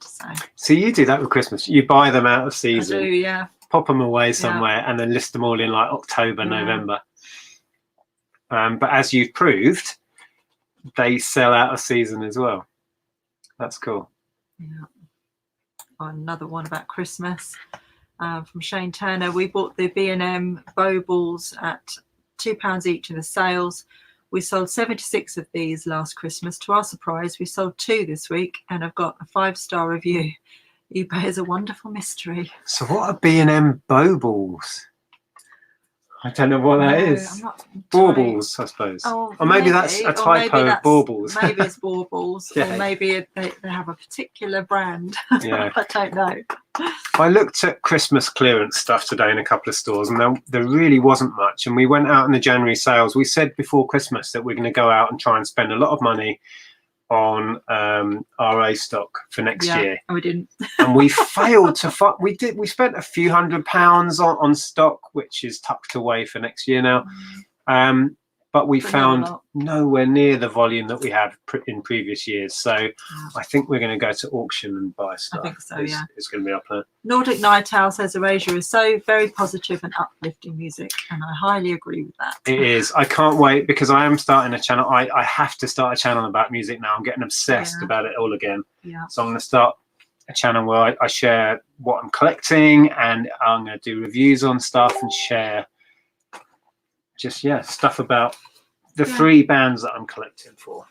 So you do that with Christmas. You buy them out of season. I do, yeah. Pop them away somewhere and then list them all in like October, November. But as you've proved, they sell out of season as well. That's cool. Yeah. Another one about Christmas from Shane Turner. We bought the B&M bow balls at £2 each in the sales. We sold 76 of these last Christmas. To our surprise, we sold 2 this week, and I've got a 5-star review. eBay is a wonderful mystery. So what are B&M bow balls? I don't know what that is. Baubles, I suppose. Oh, or maybe that's a typo of baubles. Maybe it's baubles, or maybe they have a particular brand. Yeah. I don't know. I looked at Christmas clearance stuff today in a couple of stores, and there really wasn't much. And we went out in the January sales. We said before Christmas that we're going to go out and try and spend a lot of money on RA stock for next year. And we didn't. And we failed to find. We spent a few £100s on stock, which is tucked away for next year now. But we found nowhere near the volume that we had in previous years. So I think we're going to go to auction and buy stuff. I think so, It's going to be our plan. Nordic Night Owl says Erasure is so very positive and uplifting music, and I highly agree with that. It is. I can't wait because I am starting a channel. I have to start a channel about music now. I'm getting obsessed about it all again. Yeah. So I'm going to start a channel where I share what I'm collecting, and I'm going to do reviews on stuff and share just stuff about the 3 bands that I'm collecting for.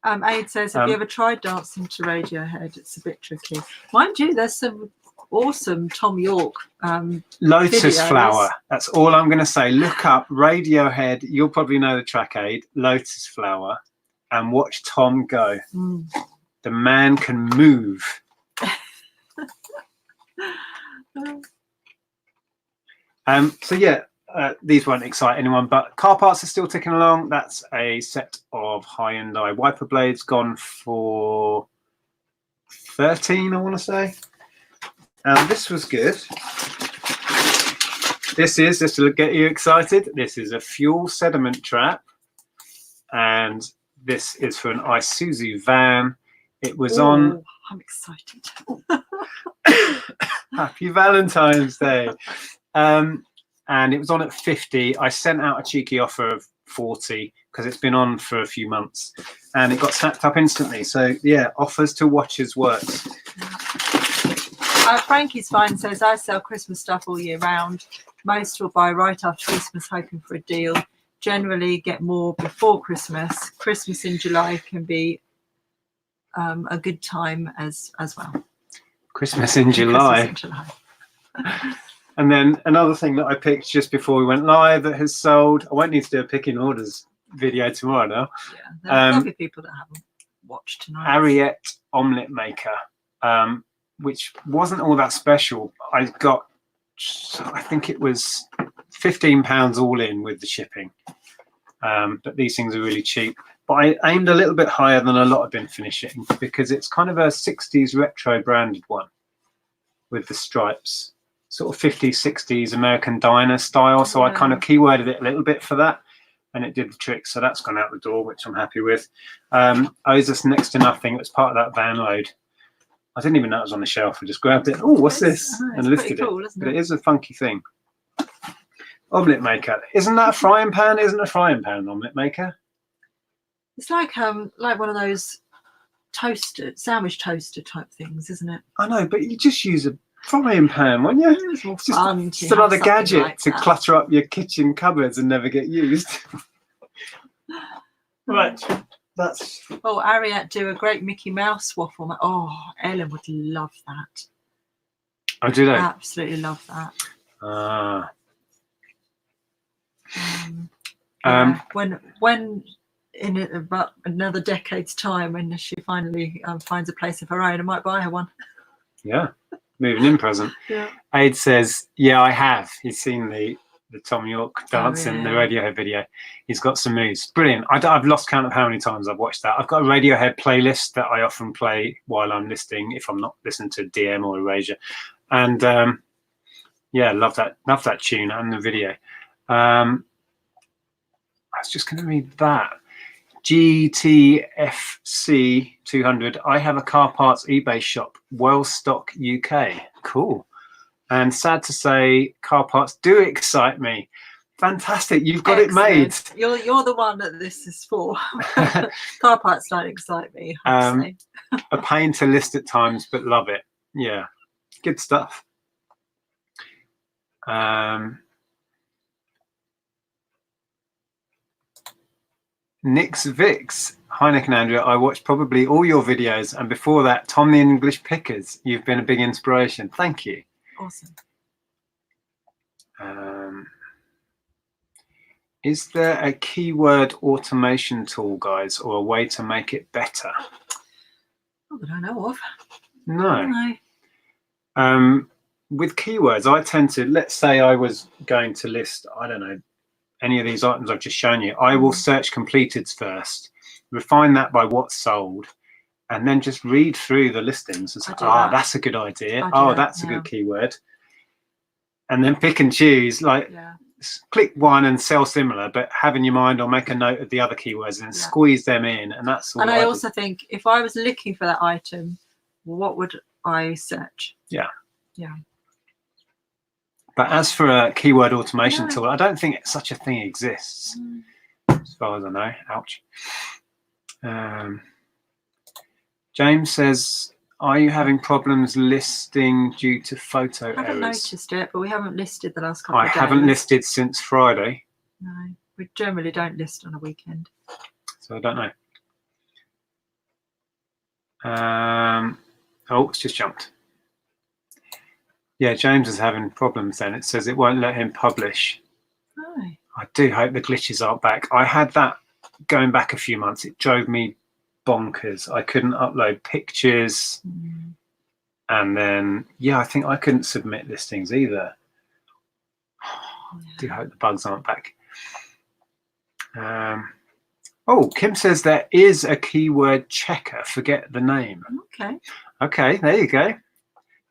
Aid says, have you ever tried dancing to Radiohead? It's a bit tricky. Mind you, there's some awesome Tom York Lotus videos. Flower. That's all I'm going to say. Look up Radiohead. You'll probably know the track, Aid. Lotus Flower, and watch Tom go. The man can move. So yeah. These won't excite anyone, but car parts are still ticking along. That's a set of high-end wiper blades gone for 13, I want to say. This was good. This is, just to get you excited, this is a fuel sediment trap, and this is for an Isuzu van. It was on. Oh, I'm excited. Happy Valentine's Day. And it was on at 50. I sent out a cheeky offer of 40 because it's been on for a few months, and it got snapped up instantly. So yeah, offers to watchers works. Frankie's Fine says, I sell Christmas stuff all year round. Most will buy right after Christmas hoping for a deal. Generally get more before Christmas. Christmas in July can be a good time as well. Christmas in July. Christmas in July. And then another thing that I picked just before we went live that has sold. I won't need to do a picking orders video tomorrow now. Yeah, there'll be people that haven't watched tonight. Ariette omelette maker, which wasn't all that special. I got, I think it was £15 all in with the shipping. But these things are really cheap. But I aimed a little bit higher than a lot have been finishing because it's kind of a 60s retro branded one with the stripes, sort of 50s, 60s American diner style. So I kind of keyworded it a little bit for that, and it did the trick. So that's gone out the door, which I'm happy with. Owes us next to nothing. It was part of that van load. I didn't even know it was on the shelf. I just grabbed it. Oh, what's this? And lifted it. But it is a funky thing. Omelette maker. Isn't that a frying pan? Isn't a frying pan an omelette maker? It's like one of those sandwich toaster type things, isn't it? I know, but you just use a frying pan, wouldn't you? It's more fun. It's just another gadget to clutter up your kitchen cupboards and never get used. Right, that's. Oh, Ariette do a great Mickey Mouse waffle. Oh, Ellen would love that. Oh, do they? Absolutely love that. When in about another decade's time, when she finally finds a place of her own, I might buy her one. Yeah, moving in present. Yeah. Aid says, yeah, I have. He's seen the Tom York dance in the Radiohead video. He's got some moves. Brilliant. I've lost count of how many times I've watched that. I've got a Radiohead playlist that I often play while I'm listing, if I'm not listening to DM or Erasure. And yeah, love that tune and the video. I was just going to read that. GTFC 200. I have a car parts eBay shop, Wellstock UK. Cool. And sad to say, car parts do excite me. Fantastic. You've got it made. You're the one that this is for. Car parts don't excite me. A pain to list at times, but love it. Yeah. Good stuff. Nix Vix. Hi Nick and Andrea, I watched probably all your videos, and before that Tom the English Pickers. You've been a big inspiration. Thank you. Awesome. Is there a keyword automation tool, guys, or a way to make it better? Not that I know of. No. With keywords, I tend to, let's say I was going to list, I don't know, any of these items I've just shown you, I will search completeds first, refine that by what's sold, and then just read through the listings and say, that's a good idea. That's a good keyword. And then pick and choose, click one and sell similar, but have in your mind or make a note of the other keywords and squeeze them in. And that's all. And I also think if I was looking for that item, what would I search? Yeah. Yeah. But as for a keyword automation tool, I don't think such a thing exists, as far as I know. Ouch. James says, are you having problems listing due to photo errors? I haven't noticed it, but we haven't listed the last couple of days. I haven't listed since Friday. No, we generally don't list on a weekend. So I don't know. Oh, it's just jumped. Yeah, James is having problems then. It says it won't let him publish. Oh. I do hope the glitches aren't back. I had that going back a few months. It drove me bonkers. I couldn't upload pictures. And then, I think I couldn't submit listings either. I do hope the bugs aren't back. Kim says there is a keyword checker. Forget the name. Okay, there you go.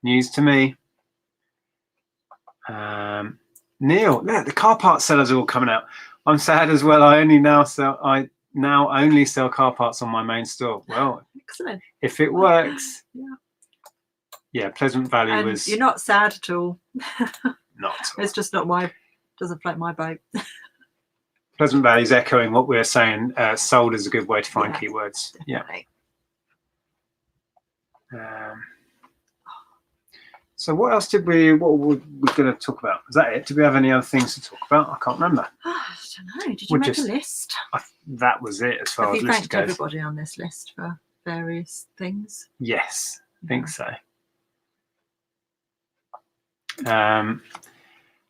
News to me. Neil, the car parts sellers are all coming out. I'm sad as well. I only now sell. I now only sell car parts on my main store. Well, Excellent. if it works. Yeah. Yeah, Pleasant Valley And was you're not sad at all. not. It's just not doesn't float my boat. Pleasant Valley's echoing what we were saying. Sold is a good way to find keywords. Definitely. Yeah. So what else what were we going to talk about? Was that it? Did we have any other things to talk about? I can't remember. I don't know. Did you make a list? That was it as far Have as you list thanked goes. everybody on this list for various things? Yes, I think so.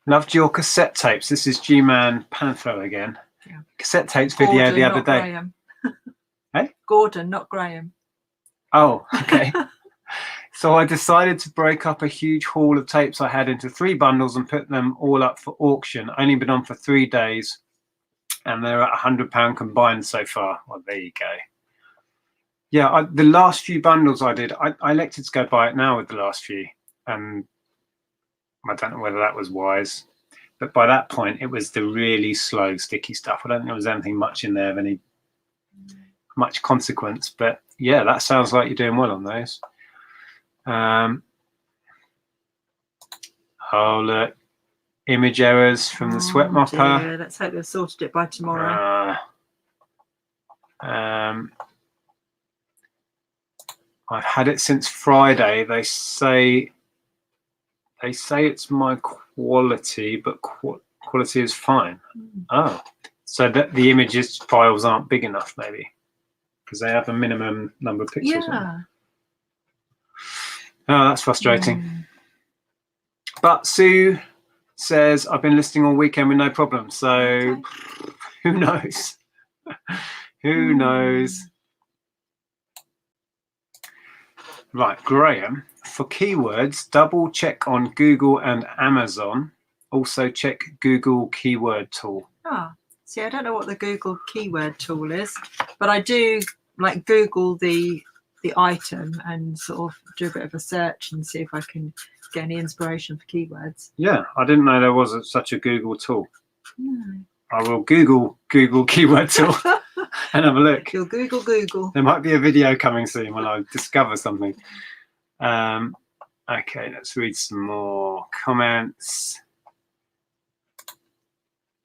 Loved your cassette tapes. This is G-Man Panther again. Yeah. Cassette tapes video Gordon, the other not day. Graham. Hey? Gordon, not Graham. Oh, okay. So I decided to break up a huge haul of tapes I had into 3 bundles and put them all up for auction. Only been on for 3 days, and they're at £100 combined so far. Well, there you go. Yeah, the last few bundles I did, I elected to go buy it now with the last few, and I don't know whether that was wise, but by that point it was the really slow, sticky stuff. I don't think there was anything much in there of any much consequence, but yeah, that sounds like you're doing well on those. Oh look, image errors from the sweat mopper. Dear. Let's hope they've sorted it by tomorrow. I've had it since Friday. They say it's my quality, but quality is fine. Oh, so that the images files aren't big enough, maybe, because they have a minimum number of pixels. Yeah. Oh, that's frustrating. But Sue says I've been listing all weekend with no problem. So who knows? Who knows? Right, Graham, for keywords, double check on Google and Amazon. Also check Google keyword tool. See, I don't know what the Google keyword tool is, but I do like Google the item and sort of do a bit of a search and see if I can get any inspiration for keywords. Yeah, I didn't know there was such a Google tool. No. I will Google keyword tool and have a look. You'll Google. There might be a video coming soon when I discover something. Okay, let's read some more comments.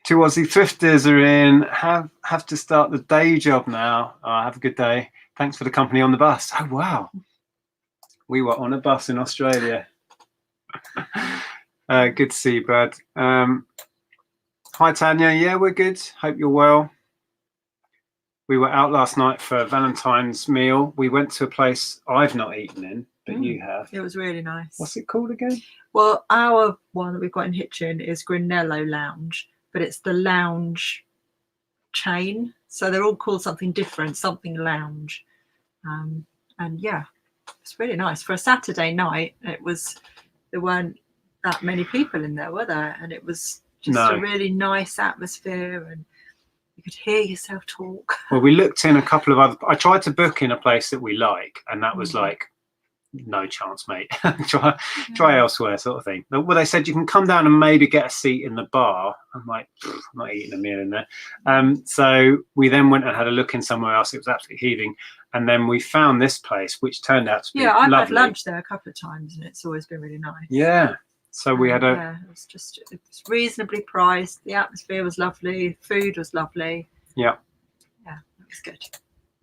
2 Aussie thrifters are in. Have to start the day job now. Have a good day. Thanks for the company on the bus. Oh wow, we were on a bus in Australia. Good to see you, Brad. Hi Tanya, yeah, we're good. Hope you're well. We were out last night for a Valentine's meal. We went to a place I've not eaten in, but you have. It was really nice. What's it called again? Well, our one that we've got in Hitchin is Grinello Lounge, but it's the lounge chain. So they're all called something different, something lounge. And yeah, it's really nice. For a Saturday night, there weren't that many people in there, were there? And it was just a really nice atmosphere, and you could hear yourself talk. Well, we looked in a couple of other. I tried to book in a place that we like, and that was like, no chance, mate. try elsewhere, sort of thing. Well, they said you can come down and maybe get a seat in the bar. I'm like, I'm not eating a meal in there. So we then went and had a look in somewhere else. It was absolutely heaving, and then we found this place, which turned out to be I've lovely. had lunch there a couple of times, and it's always been really nice. Yeah. So we had it was reasonably priced. The atmosphere was lovely. Food was lovely. Yeah, it was good.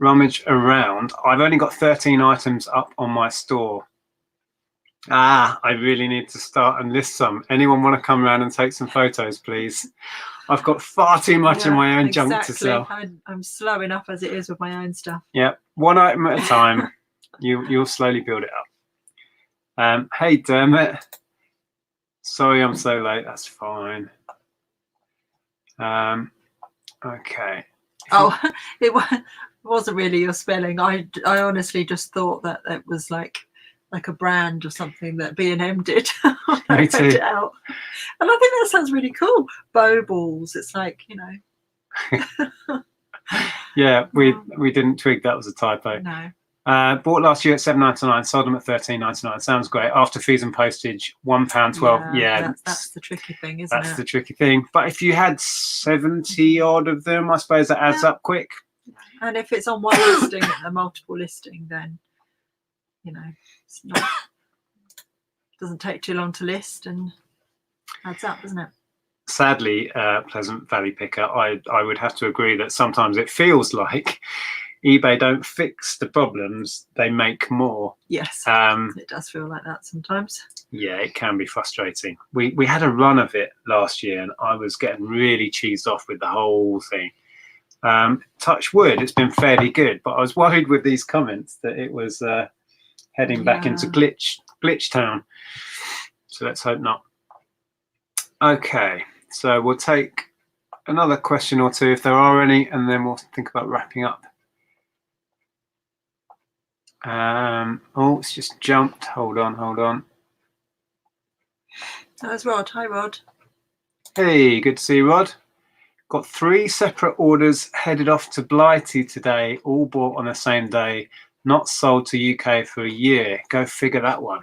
Rummage around. I've only got 13 items up on my store. I really need to start and list some. Anyone want to come around and take some photos, please? I've got far too much of my own junk to sell. I'm slow enough as it is with my own stuff. Yeah, one item at a time. You'll slowly build it up. Hey Dermot. Sorry I'm so late. That's fine. Okay. Oh, it wasn't really your spelling. I honestly just thought that it was like a brand or something that B&M did. Me too. It out. And I think that sounds really cool. Bow balls. It's like, Yeah, we didn't twig that was a typo. No. Bought last year at £7.99, sold them at £13.99. Sounds great. After fees and postage, £1.12. Yeah, that's the tricky thing, isn't it? That's the tricky thing. But if you had 70 odd of them, I suppose that adds up quick. And if it's on one listing and a multiple listing, then it's not, doesn't take too long to list and adds up, doesn't it? Sadly, Pleasant Valley Picker, I would have to agree that sometimes it feels like eBay don't fix the problems, they make more. Yes, it does feel like that sometimes. Yeah, it can be frustrating. We had a run of it last year and I was getting really cheesed off with the whole thing. Touch wood, it's been fairly good, but I was worried with these comments that it was heading back into glitch town. So let's hope not. Okay, so we'll take another question or two if there are any, and then we'll think about wrapping up. Oh, it's just jumped. Hold on. That's Rod. Hi, Rod. Hey, good to see you, Rod. Got 3 separate orders headed off to Blighty today, all bought on the same day, not sold to UK for a year. Go figure that one.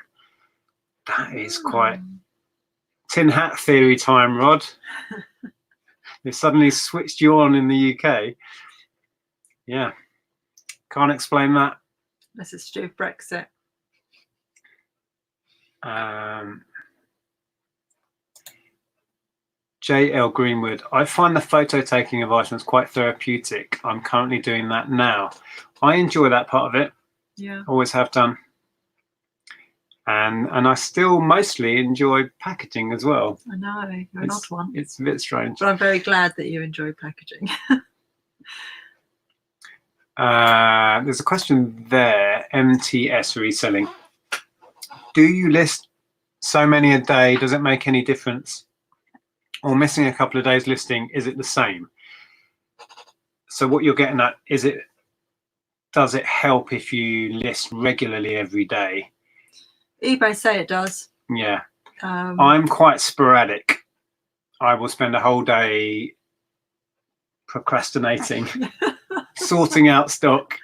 That is quite tin hat theory time, Rod. They suddenly switched you on in the UK. Yeah, can't explain that. This is to do with Brexit. JL Greenwood, I find the photo taking of items quite therapeutic. I'm currently doing that now. I enjoy that part of it. Yeah. Always have done. And I still mostly enjoy packaging as well. I know, you're an odd one. It's a bit strange. But I'm very glad that you enjoy packaging. There's a question there, MTS reselling. Do you list so many a day? Does it make any difference? Or missing a couple of days listing, is it the same? So what you're getting at, does it help if you list regularly every day? eBay say it does. Yeah. I'm quite sporadic. I will spend a whole day procrastinating, sorting out stock,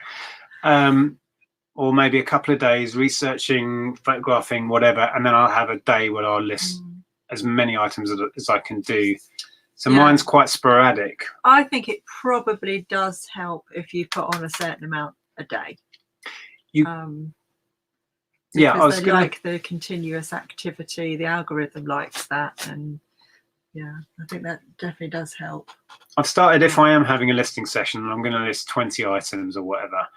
or maybe a couple of days researching, photographing, whatever, and then I'll have a day where I'll list as many items as I can do. So mine's quite sporadic. I think it probably does help if you put on a certain amount a day. Yeah, I was gonna like the continuous activity. The algorithm likes that, and yeah, I think that definitely does help. I've started, if I am having a listing session and I'm going to list 20 items or whatever,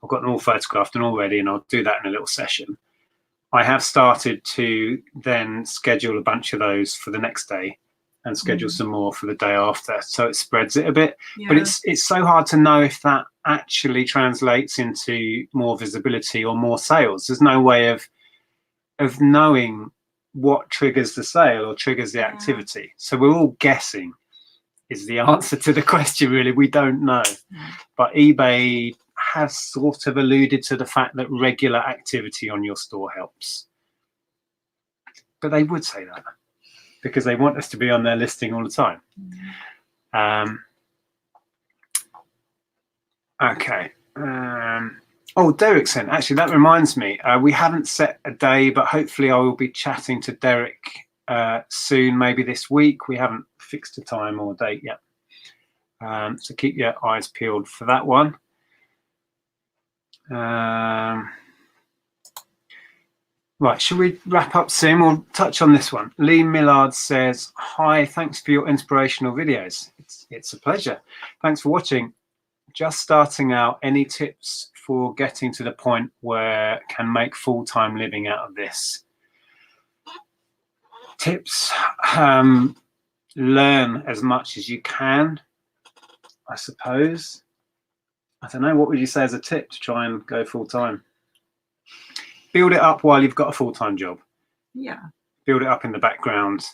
I've got them all photographed and all ready, and I'll do that in a little session. I have started to then schedule a bunch of those for the next day and schedule some more for the day after, so it spreads it a bit. But it's so hard to know if that actually translates into more visibility or more sales. There's no way of knowing what triggers the sale or triggers the activity. So we're all guessing is the answer to the question, really. We don't know. But eBay has sort of alluded to the fact that regular activity on your store helps. But they would say that because they want us to be on their listing all the time. Okay. Oh, Derrickson, actually, that reminds me. We haven't set a day, but hopefully I will be chatting to Derek soon, maybe this week. We haven't fixed a time or date yet. So keep your eyes peeled for that one. Right, should we wrap up soon? We'll touch on this one. Lee Millard says, hi, thanks for your inspirational videos. It's a pleasure. Thanks for watching. Just starting out, any tips for getting to the point where I can make full-time living out of this? Tips, learn as much as you can, I suppose. I don't know, what would you say as a tip to try and go full-time? Build it up while you've got a full-time job. Yeah. Build it up in the background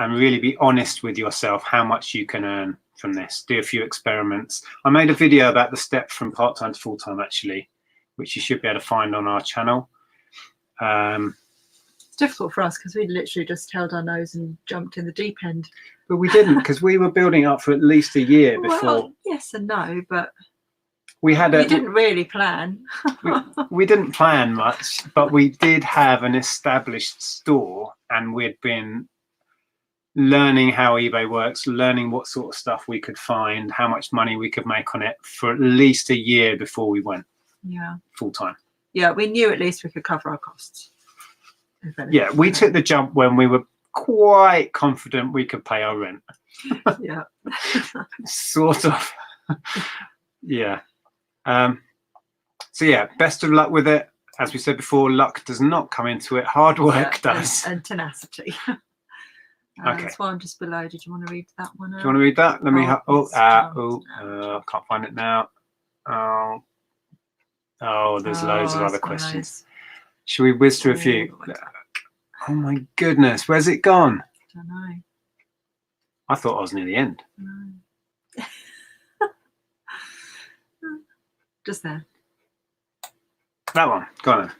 and really be honest with yourself how much you can earn from this. Do a few experiments. I made a video about the step from part-time to full-time, actually, which you should be able to find on our channel. It's difficult for us because we literally just held our nose and jumped in the deep end. But we didn't, because we were building up for at least a year before. Well, yes and no, but we didn't really plan. we didn't plan much, but we did have an established store, and we'd been learning how eBay works, learning what sort of stuff we could find, how much money we could make on it for at least a year before we went full time. Yeah, we knew at least we could cover our costs. Yeah, we took the jump when we were quite confident we could pay our rent. Yeah. Sort of. Yeah. So yeah, best of luck with it. As we said before, luck does not come into it. Hard work does. And tenacity. Okay. That's why I'm just below. Did you want to read that one out? Do you want to read that? Let me. Can't find it now. Oh, there's loads of other questions. Should we whiz through a few? Oh my goodness, where's it gone? I don't know. I thought I was near the end. No. Just there. That one. Go on then.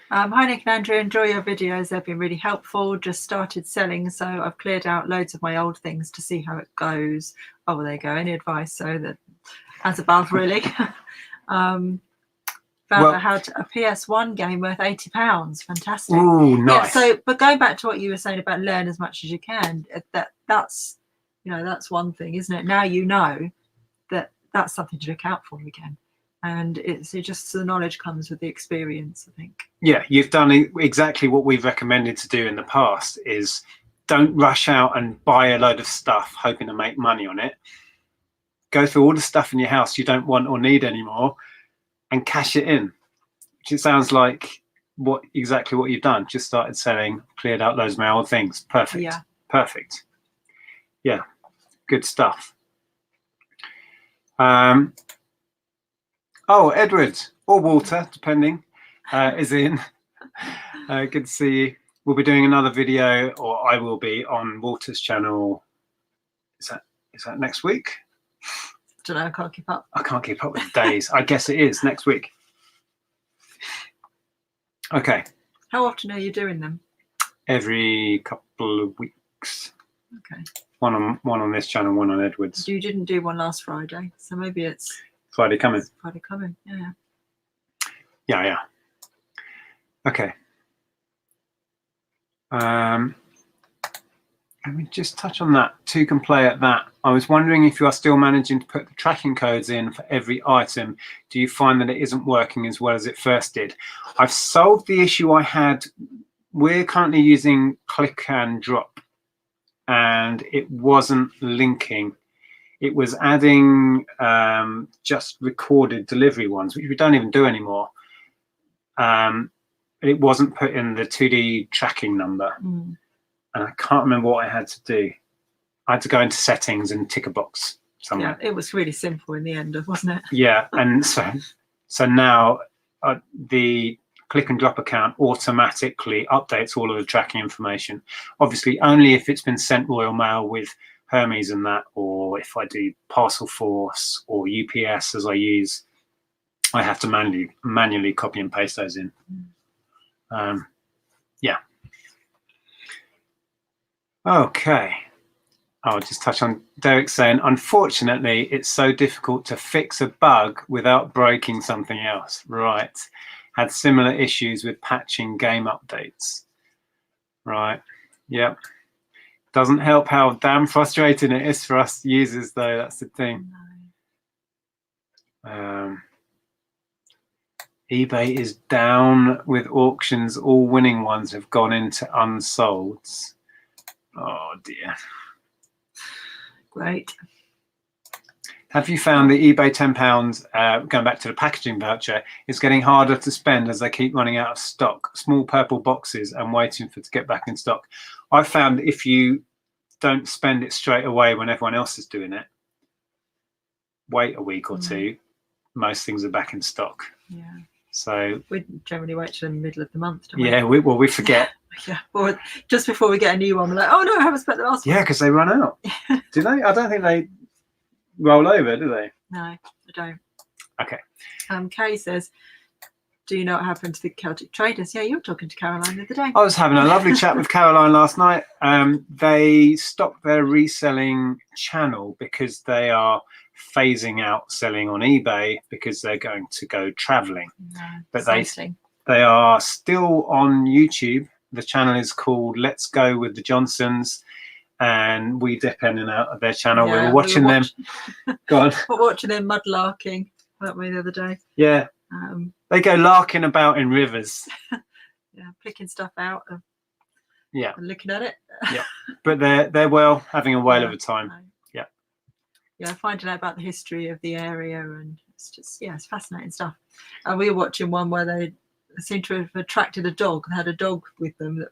Hi Nick and Andrea, enjoy your videos. They've been really helpful. Just started selling, so I've cleared out loads of my old things to see how it goes. Oh, well, there you go. Any advice? So that, as above, really. Found I had a PS1 game worth £80. Fantastic. Ooh, nice. Yeah, so, but going back to what you were saying about learn as much as you can, that's that's one thing, isn't it? Now you know that that's something to look out for again. And it's just the knowledge comes with the experience, I think. Yeah, you've done exactly what we've recommended to do in the past, is don't rush out and buy a load of stuff hoping to make money on it. Go through all the stuff in your house you don't want or need anymore and cash it in. Which it sounds like exactly what you've done. Just started selling, cleared out loads of my old things. Perfect. Yeah. Perfect. Yeah, good stuff. Oh, Edward or Walter, depending, is in. Good to see you. We'll be doing another video, or I will be, on Walter's channel. Is that next week? I don't know. I can't keep up. I can't keep up with the days. I guess it is next week. Okay. How often are you doing them? Every couple of weeks. Okay. One on this channel, one on Edward's. You didn't do one last Friday, so maybe it's Friday coming. Friday coming. Yeah. Yeah. Okay. Let me just touch on that. Two can play at that. I was wondering if you are still managing to put the tracking codes in for every item. Do you find that it isn't working as well as it first did? I've solved the issue I had. We're currently using click and drop, and it wasn't linking. It was adding just recorded delivery ones, which we don't even do anymore. It wasn't putting the 2D tracking number. And I can't remember what I had to do. I had to go into settings and tick a box somewhere. Yeah, it was really simple in the end, wasn't it? Yeah, and so now the click and drop account automatically updates all of the tracking information. Obviously, only if it's been sent Royal Mail with Hermes and that, or if I do Parcel Force or UPS as I use, I have to manually copy and paste those in. Yeah. Okay. I'll just touch on Derek saying, unfortunately, it's so difficult to fix a bug without breaking something else. Right. Had similar issues with patching game updates. Right. Yep. Doesn't help how damn frustrating it is for us users, though. That's the thing. eBay is down with auctions. All winning ones have gone into unsolds. Oh dear. Great. Have you found the eBay £10, going back to the packaging voucher, is getting harder to spend as they keep running out of stock? Small purple boxes and waiting for it to get back in stock. I've found if you don't spend it straight away when everyone else is doing it, wait a week or two, most things are back in stock. Yeah. So we generally wait till the middle of the month, don't we? Yeah, we forget. Yeah, or just before we get a new one, we're like, oh no, I haven't spent the last one. Yeah, because they run out. Do they? I don't think they roll over, do they? No, I don't. Okay. Kay says, do you know what happened to the Celtic traders? Yeah, you were talking to Caroline the other day. I was having a lovely chat with Caroline last night. They stopped their reselling channel because they are phasing out selling on eBay because they're going to go traveling. No, but they are still on YouTube. The channel is called Let's Go with the Johnsons. and we dip in and out of their channel. Yeah, we were watching them. Go on. We're watching them mudlarking, weren't we, the other day? Yeah. They go larking about in rivers. Yeah, picking stuff out. Yeah. And looking at it. Yeah. But they're well, having a whale of a time. Yeah. Yeah, finding out about the history of the area, and it's just, yeah, it's fascinating stuff. And we were watching one where they seemed to have attracted a dog. They had a dog with them that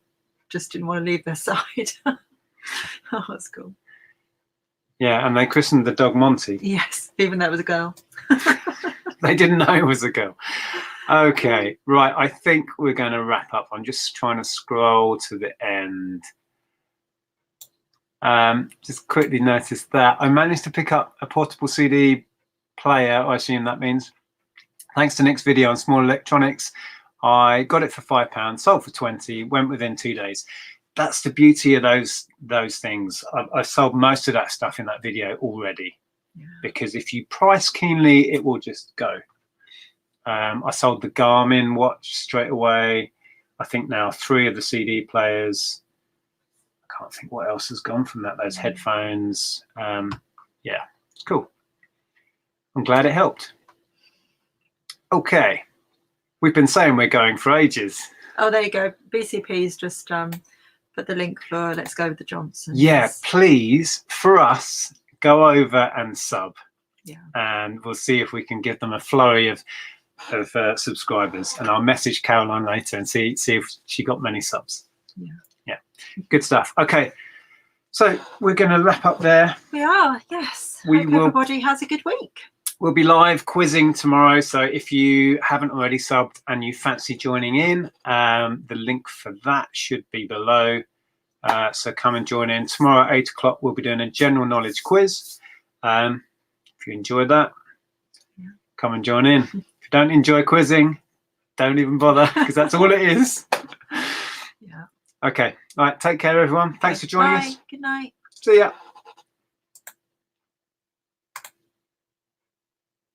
just didn't want to leave their side. Oh, that's cool. Yeah, and they christened the dog Monty. Yes, even though it was a girl. They didn't know it was a girl. Okay, right. I think we're going to wrap up. I'm just trying to scroll to the end. Just quickly noticed that I managed to pick up a portable CD player. I assume that means, thanks to Nick's video on small electronics, I got it for £5, sold for 20, went within 2 days. That's the beauty of those things. I've sold most of that stuff in that video already, because if you price keenly, it will just go. I sold the Garmin watch straight away. I think now 3 of the CD players. I can't think what else has gone from that. Those headphones. Yeah, it's cool. I'm glad it helped. Okay, we've been saying we're going for ages. Oh, there you go. BCP's just put the link for Let's Go with the Johnsons. Yeah, please, for us, go over and sub. Yeah. And we'll see if we can give them a flurry of subscribers. And I'll message Caroline later and see if she got many subs. Yeah. Yeah. Good stuff. Okay. So we're going to wrap up there. We are, yes. Hope everybody has a good week. We'll be live quizzing tomorrow. So if you haven't already subbed and you fancy joining in, the link for that should be below. So come and join in. Tomorrow at 8 o'clock, we'll be doing a general knowledge quiz. If you enjoyed that, come and join in. If you don't enjoy quizzing, don't even bother, because that's all it is. Yeah. Okay. All right. Take care, everyone. Thanks for joining us. Good night. See ya.